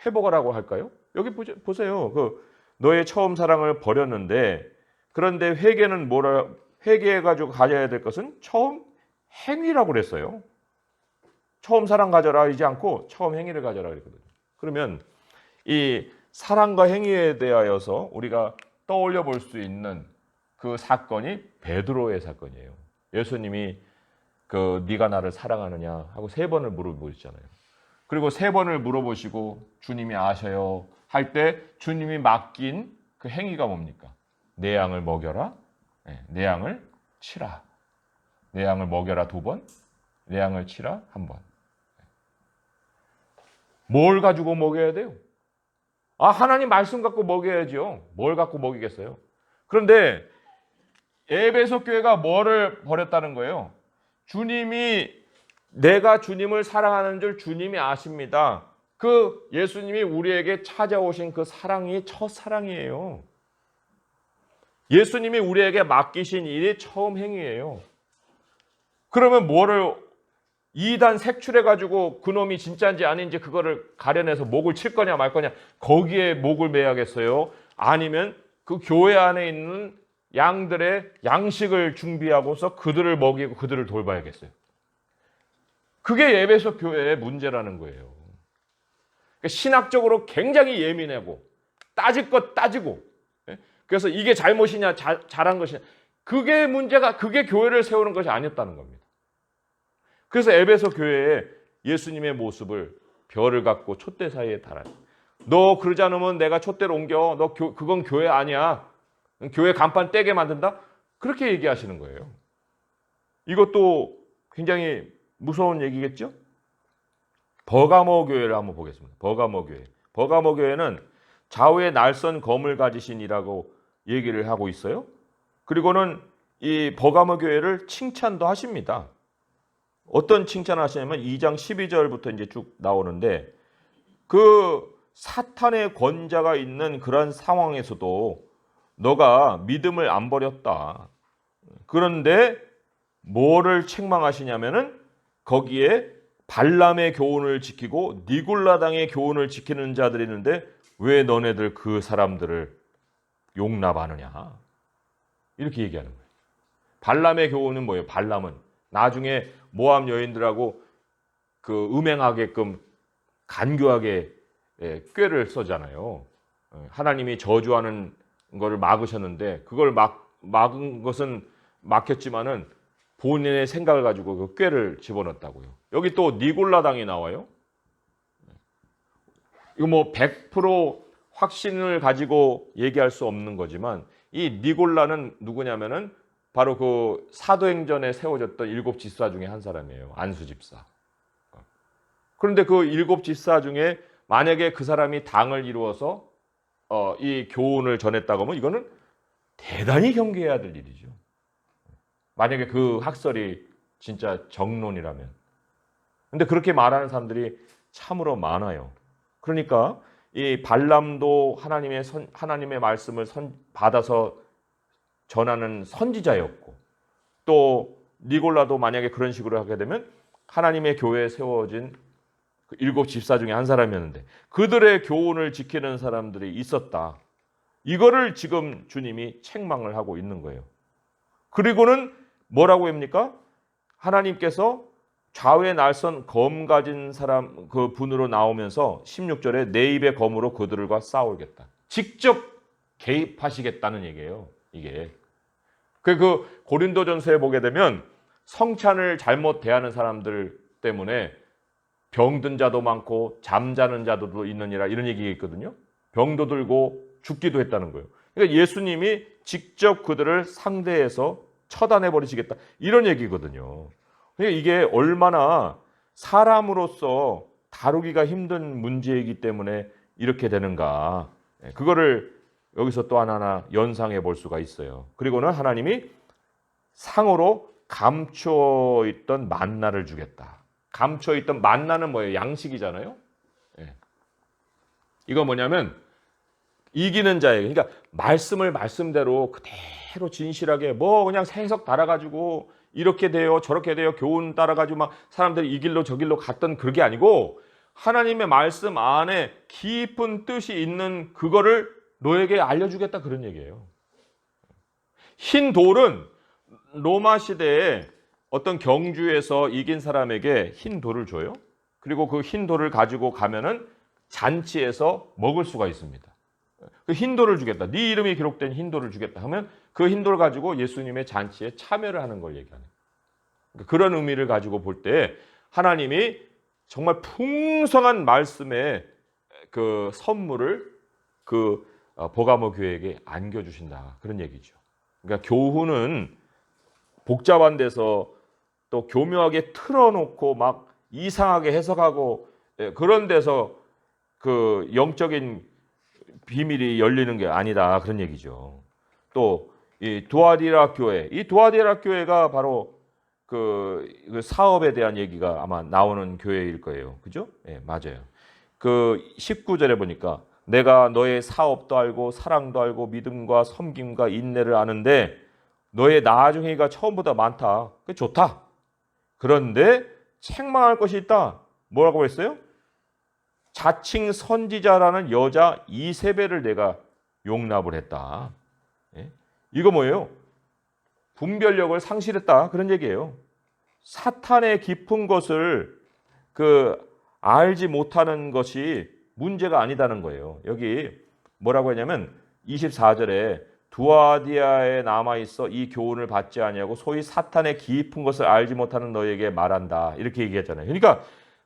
회복하라고 할까요? 여기 보세요. 너의 처음 사랑을 버렸는데 그런데 회개해가지고 가져야 될 것은 처음 행위라고 그랬어요. 처음 사랑 가져라 이지 않고 처음 행위를 가져라 그랬거든요. 그러면 이 사랑과 행위에 대하여서 우리가 떠올려 볼 수 있는 그 사건이 베드로의 사건이에요. 예수님이 네가 나를 사랑하느냐 하고 3번을 물어보셨잖아요. 그리고 3번을 물어보시고 주님이 아셔요 할 때 주님이 맡긴 그 행위가 뭡니까? 내 양을 먹여라. 내 양을 치라. 내 양을 먹여라 2번. 내 양을 치라 1번. 뭘 가지고 먹여야 돼요? 하나님 말씀 갖고 먹여야죠. 뭘 갖고 먹이겠어요? 그런데 에베소 교회가 뭐를 버렸다는 거예요? 내가 주님을 사랑하는 줄 주님이 아십니다. 그 예수님이 우리에게 찾아오신 그 사랑이 첫사랑이에요. 예수님이 우리에게 맡기신 일이 처음 행위예요. 그러면 이단 색출해가지고 그놈이 진짜인지 아닌지 그거를 가려내서 목을 칠 거냐 말 거냐, 거기에 목을 매야겠어요? 아니면 그 교회 안에 있는 양들의 양식을 준비하고서 그들을 먹이고 그들을 돌봐야겠어요? 그게 에베소 교회의 문제라는 거예요. 그러니까 신학적으로 굉장히 예민하고 따질 것 따지고, 그래서 이게 잘못이냐 잘한 것이냐, 그게 문제가, 그게 교회를 세우는 것이 아니었다는 겁니다. 그래서 에베소 교회에 예수님의 모습을 별을 갖고 촛대 사이에 달아요. 너 그러지 않으면 내가 촛대를 옮겨. 그건 교회 아니야. 교회 간판 떼게 만든다? 그렇게 얘기하시는 거예요. 이것도 굉장히 무서운 얘기겠죠? 버가모 교회를 한번 보겠습니다. 버가모 교회. 버가모 교회는 좌우에 날선 검을 가지신이라고 얘기를 하고 있어요. 그리고는 이 버가모 교회를 칭찬도 하십니다. 어떤 칭찬을 하시냐면 2장 12절부터 이제 쭉 나오는데, 그 사탄의 권자가 있는 그런 상황에서도 너가 믿음을 안 버렸다. 그런데 뭐를 책망하시냐면은 거기에 발람의 교훈을 지키고 니골라당의 교훈을 지키는 자들이 있는데 왜 너네들 그 사람들을 용납하느냐, 이렇게 얘기하는 거예요. 발람의 교훈은 뭐예요? 발람은 나중에 모압 여인들하고 그 음행하게끔 간교하게 꾀를 써잖아요. 하나님이 저주하는 거를 막으셨는데 그걸 막은 것은 막혔지만은 본인의 생각을 가지고 그 꾀를 집어넣었다고요. 여기 또 니골라당이 나와요. 이거 뭐 100% 확신을 가지고 얘기할 수 없는 거지만, 이 니골라는 누구냐면은 바로 그 사도행전에 세워졌던 7 집사 중에 한 사람이에요. 안수 집사. 그런데 그 7 집사 중에 만약에 그 사람이 당을 이루어서 이 교훈을 전했다고 하면 이거는 대단히 경계해야 될 일이죠. 만약에 그 학설이 진짜 정론이라면. 근데 그렇게 말하는 사람들이 참으로 많아요. 그러니까 이 발람도 하나님의 말씀을 받아서 전하는 선지자였고, 또 니골라도 만약에 그런 식으로 하게 되면 하나님의 교회에 세워진 7 집사 중에 한 사람이었는데 그들의 교훈을 지키는 사람들이 있었다. 이거를 지금 주님이 책망을 하고 있는 거예요. 그리고는 뭐라고 합니까? 하나님께서 좌우에 날선 검 가진 사람 그 분으로 나오면서 16절에 내 입의 검으로 그들과 싸우겠다. 직접 개입하시겠다는 얘기예요. 이게 그 고린도전서에 보게 되면 성찬을 잘못 대하는 사람들 때문에 병든 자도 많고 잠자는 자도 있느니라, 이런 얘기가 있거든요. 병도 들고 죽기도 했다는 거예요. 그러니까 예수님이 직접 그들을 상대해서 처단해 버리시겠다, 이런 얘기거든요. 그러니까 이게 얼마나 사람으로서 다루기가 힘든 문제이기 때문에 이렇게 되는가, 그거를 여기서 또 하나 연상해 볼 수가 있어요. 그리고는 하나님이 상으로 감추어 있던 만나를 주겠다. 감추어 있던 만나는 뭐예요? 양식이잖아요. 이거 뭐냐면 이기는 자에게, 그러니까 말씀을 말씀대로 그대로 진실하게 뭐 그냥 해석 달아가지고 이렇게 돼요 저렇게 돼요 교훈 따라가지고 막 사람들이 이 길로 저 길로 갔던 그게 아니고, 하나님의 말씀 안에 깊은 뜻이 있는 그거를 너에게 알려주겠다, 그런 얘기예요. 흰 돌은 로마 시대에 어떤 경주에서 이긴 사람에게 흰 돌을 줘요. 그리고 그 흰 돌을 가지고 가면은 잔치에서 먹을 수가 있습니다. 그 흰 돌을 주겠다, 네 이름이 기록된 흰 돌을 주겠다 하면 그 흰 돌을 가지고 예수님의 잔치에 참여를 하는 걸 얘기하는, 그런 의미를 가지고 볼 때 하나님이 정말 풍성한 말씀의 그 선물을 그 버가모 교회에게 안겨주신다, 그런 얘기죠. 그러니까 교훈은 복잡한 데서 또 교묘하게 틀어놓고 막 이상하게 해석하고 그런 데서 그 영적인 비밀이 열리는 게 아니다 그런 얘기죠. 또 이 두아디라 교회, 이 두아디라 교회가 바로 그 사업에 대한 얘기가 아마 나오는 교회일 거예요. 그죠? 예, 맞아요. 그 19절에 보니까 내가 너의 사업도 알고 사랑도 알고 믿음과 섬김과 인내를 아는데 너의 나중에가 처음보다 많다. 그 좋다. 그런데 책망할 것이 있다. 뭐라고 했어요? 자칭 선지자라는 여자 이세벨을 내가 용납을 했다. 예? 이거 뭐예요? 분별력을 상실했다. 그런 얘기예요. 사탄의 깊은 것을 알지 못하는 것이 문제가 아니다는 거예요. 여기 뭐라고 했냐면 24절에 두아디아에 남아있어 이 교훈을 받지 아니하고 소위 사탄의 깊은 것을 알지 못하는 너에게 말한다. 이렇게 얘기했잖아요. 그러니까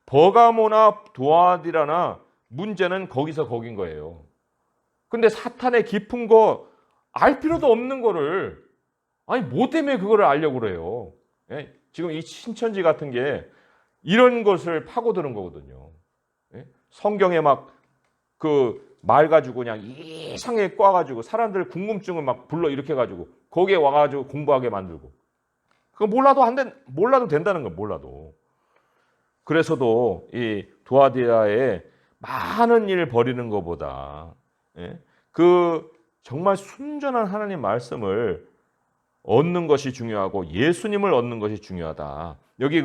버가모나 두아디라나 문제는 거기서 거긴 거예요. 근데 사탄의 깊은 거 알 필요도 없는 거를 아니 뭐 때문에 그거를 알려고 그래요. 예? 지금 이 신천지 같은 게 이런 것을 파고드는 거거든요. 예? 성경에 막 말 가지고 그냥 이상하게 꽈가지고 사람들 궁금증을 막 불러 일으켜 가지고 거기에 와가지고 공부하게 만들고 그거 몰라도 된다는 거 몰라도. 그래서도 이 두아디아에 많은 일을 벌이는 것보다 예? 정말 순전한 하나님 말씀을 얻는 것이 중요하고 예수님을 얻는 것이 중요하다. 여기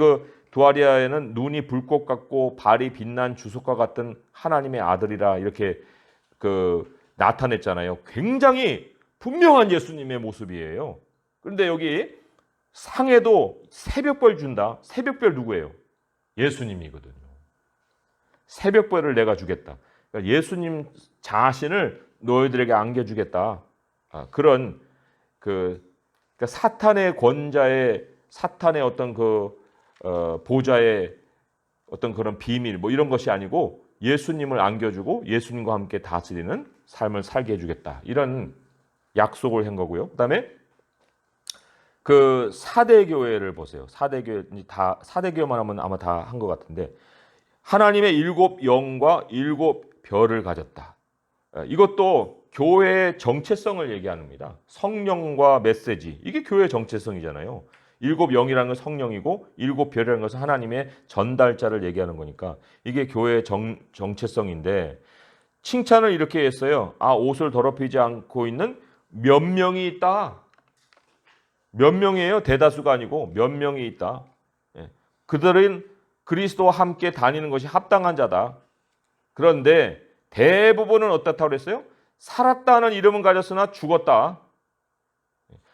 두아디아에는 눈이 불꽃 같고 발이 빛난 주석과 같은 하나님의 아들이라 이렇게 나타냈잖아요. 굉장히 분명한 예수님의 모습이에요. 그런데 여기 상에도 새벽별 준다. 새벽별 누구예요? 예수님이거든요. 새벽별을 내가 주겠다. 그러니까 예수님 자신을 너희들에게 안겨주겠다. 그런 그러니까 사탄의 권자의 사탄의 어떤 보좌의 어떤 그런 비밀 뭐 이런 것이 아니고 예수님을 안겨주고 예수님과 함께 다스리는 삶을 살게 해주겠다. 이런 약속을 한 거고요. 그다음에 사대교회를 보세요. 사대교회만 하면 아마 다 한 것 같은데 하나님의 7 영과 7 별을 가졌다. 이것도 교회의 정체성을 얘기합니다. 성령과 메시지. 이게 교회의 정체성이잖아요. 7 영이라는 건 성령이고 7 별이라는 것은 하나님의 전달자를 얘기하는 거니까 이게 교회의 정체성인데 칭찬을 이렇게 했어요. 옷을 더럽히지 않고 있는 몇 명이 있다. 몇 명이에요? 대다수가 아니고 몇 명이 있다. 그들은 그리스도와 함께 다니는 것이 합당한 자다. 그런데 대부분은 어떻다고 그랬어요? 살았다는 이름은 가졌으나 죽었다.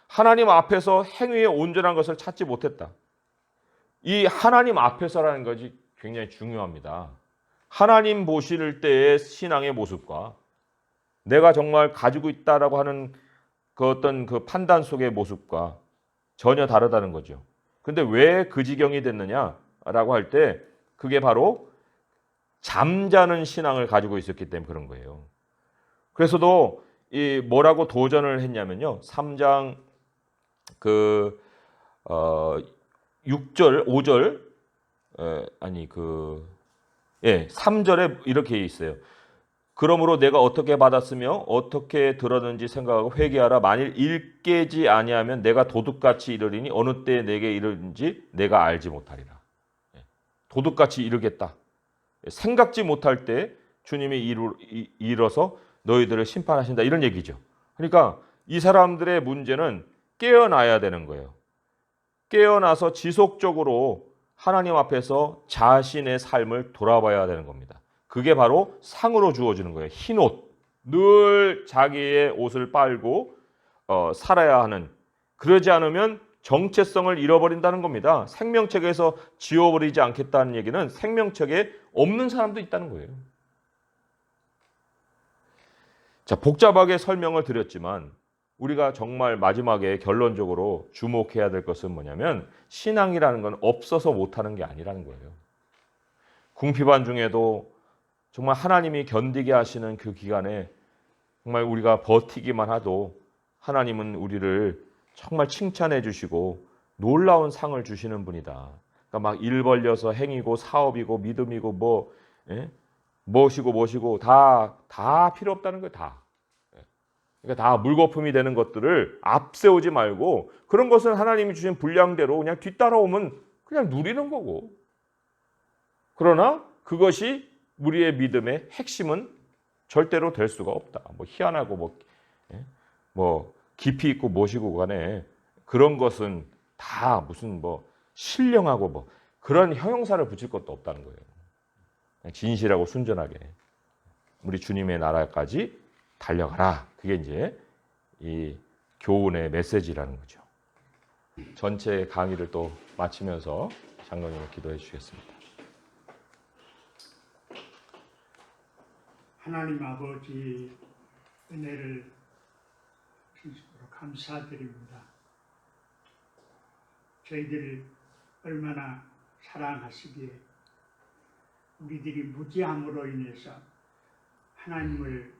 하나님 앞에서 행위에 온전한 것을 찾지 못했다. 이 하나님 앞에서라는 것이 굉장히 중요합니다. 하나님 보실 때의 신앙의 모습과 내가 정말 가지고 있다라고 하는 어떤 판단 속의 모습과 전혀 다르다는 거죠. 근데 왜 그 지경이 됐느냐라고 할 때 그게 바로 잠자는 신앙을 가지고 있었기 때문에 그런 거예요. 그래서도 뭐라고 도전을 했냐면요. 3장 6절, 5절 3절에 이렇게 있어요. 그러므로 내가 어떻게 받았으며 어떻게 들었는지 생각하고 회개하라. 만일 일깨지 아니하면 내가 도둑같이 이르리니 어느 때에 내게 이르는지 내가 알지 못하리라. 도둑같이 이르겠다. 생각지 못할 때 주님이 일어서 너희들을 심판하신다. 이런 얘기죠. 그러니까 이 사람들의 문제는 깨어나야 되는 거예요. 깨어나서 지속적으로 하나님 앞에서 자신의 삶을 돌아봐야 되는 겁니다. 그게 바로 상으로 주어지는 거예요. 흰 옷. 늘 자기의 옷을 빨고 살아야 하는. 그러지 않으면 정체성을 잃어버린다는 겁니다. 생명책에서 지워버리지 않겠다는 얘기는 생명책에 없는 사람도 있다는 거예요. 자, 복잡하게 설명을 드렸지만 우리가 정말 마지막에 결론적으로 주목해야 될 것은 뭐냐면 신앙이라는 건 없어서 못하는 게 아니라는 거예요. 궁핍한 중에도 정말 하나님이 견디게 하시는 그 기간에 정말 우리가 버티기만 해도 하나님은 우리를 정말 칭찬해 주시고 놀라운 상을 주시는 분이다. 그러니까 막 일 벌려서 행위고 사업이고 믿음이고 무엇이고 다 필요 없다는 거예요. 다. 그러니까 다 물거품이 되는 것들을 앞세우지 말고 그런 것은 하나님이 주신 분량대로 그냥 뒤따라오면 그냥 누리는 거고. 그러나 그것이 우리의 믿음의 핵심은 절대로 될 수가 없다. 뭐 희한하고 뭐 깊이 있고 무엇이고 간에 그런 것은 다 무슨 뭐 신령하고 뭐 그런 형용사를 붙일 것도 없다는 거예요. 그냥 진실하고 순전하게 우리 주님의 나라까지 달려가라. 그게 이제 이 교훈의 메시지라는 거죠. 전체 강의를 또 마치면서 장로님을 기도해 주시겠습니다. 하나님 아버지 은혜를 진심으로 감사드립니다. 저희들을 얼마나 사랑하시기에 우리들이 무지함으로 인해서 하나님을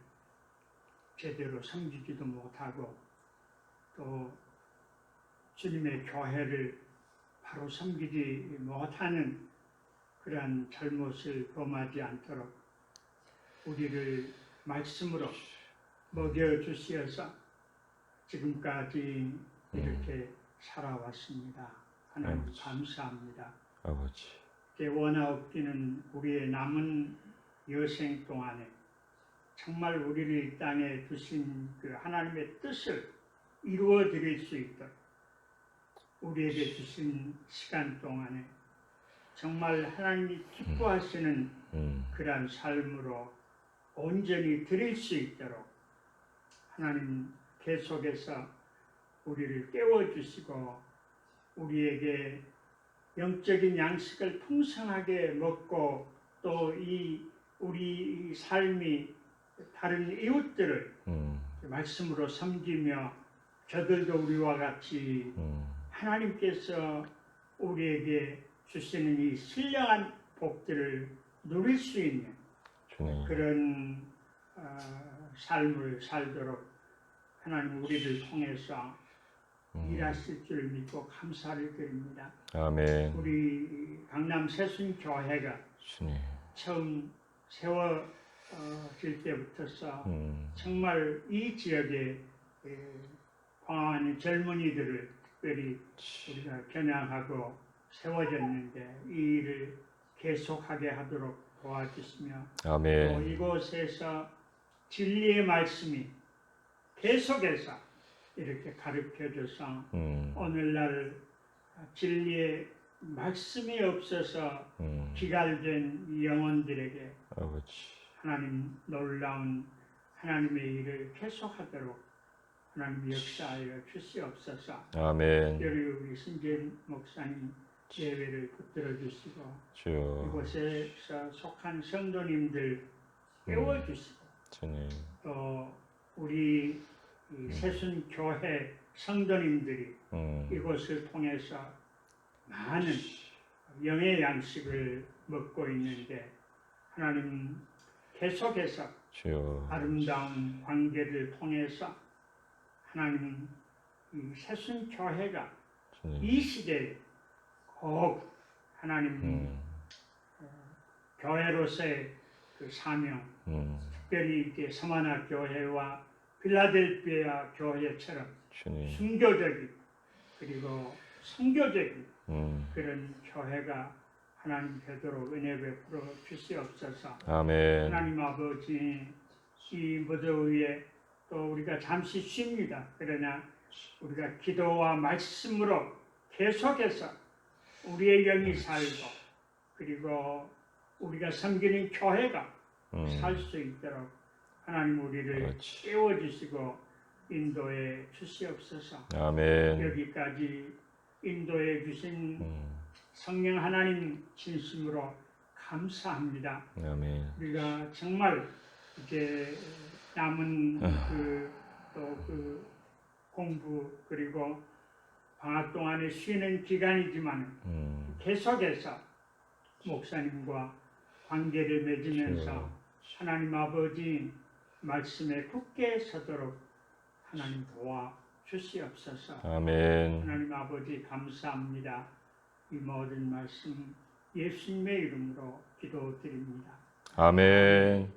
제대로 섬기지도 못하고 또 주님의 교회를 바로 섬기지 못하는 그러한 잘못을 범하지 않도록 우리를 말씀으로 먹여주시어서 지금까지 이렇게 살아왔습니다. 하나님 감사합니다. 아버지. 원하옵기는 우리의 남은 여생 동안에 정말 우리를 이 땅에 두신 그 하나님의 뜻을 이루어 드릴 수 있도록 우리에게 주신 시간 동안에 정말 하나님이 기뻐하시는 그러한 삶으로 온전히 드릴 수 있도록 하나님 계속해서 우리를 깨워주시고 우리에게 영적인 양식을 풍성하게 먹고 또 우리 삶이 다른 이웃들을 말씀으로 섬기며 저들도 우리와 같이 하나님께서 우리에게 주시는 이 신령한 복들을 누릴 수 있는 그런 삶을 살도록 하나님 우리를 통해서 일하실 줄 믿고 감사를 드립니다. 아멘. 우리 강남 새순교회가 처음 세워질 때부터서 정말 이 지역에 방황하는 젊은이들을 특별히 우리가 겨냥하고 세워졌는데 이 일을 계속하게 하도록 도와주시며 아멘. 또 이곳에서 진리의 말씀이 계속해서 이렇게 가르쳐줘서 오늘날 진리의 말씀이 없어서 기갈된 영혼들에게 하나님 놀라운 하나님의 일을 계속하도록 하나님 역사하여 주시옵소서. 아멘. 우리 신재 목사님 예배를 붙들어 주시고 이곳에서 속한 성도님들 깨워주시고 또 우리 새순교회 성도님들이 이곳을 통해서 많은 영의 양식을 먹고 있는데 하나님 계속해서 아름다운 관계를 통해서 하나님 이 새순교회가 이 시대에 꼭 하나님 교회로서의 그 사명 특별히 이렇게 서만화 교회와 필라델피아 교회처럼 순교적인 그리고 선교적인 그런 교회가 하나님 되도록 은혜 베풀어 주시옵소서. 아멘. 하나님 아버지 이 무더위에 또 우리가 잠시 쉽니다. 그러나 우리가 기도와 말씀으로 계속해서 우리의 영이 살고 그리고 우리가 섬기는 교회가 살 수 있도록 하나님 우리를 깨워주시고 인도해 주시옵소서. 아멘. 여기까지 인도해 주신 성령 하나님 진심으로 감사합니다. 아멘. 우리가 정말 이제 남은 그 공부 그리고 방학 동안에 쉬는 기간이지만 계속해서 목사님과 관계를 맺으면서 하나님 아버지 말씀에 굳게 서도록 하나님 도와 주시옵소서. 아멘. 하나님 아버지 감사합니다. 이 모든 말씀 예수님의 이름으로 기도드립니다. 아멘.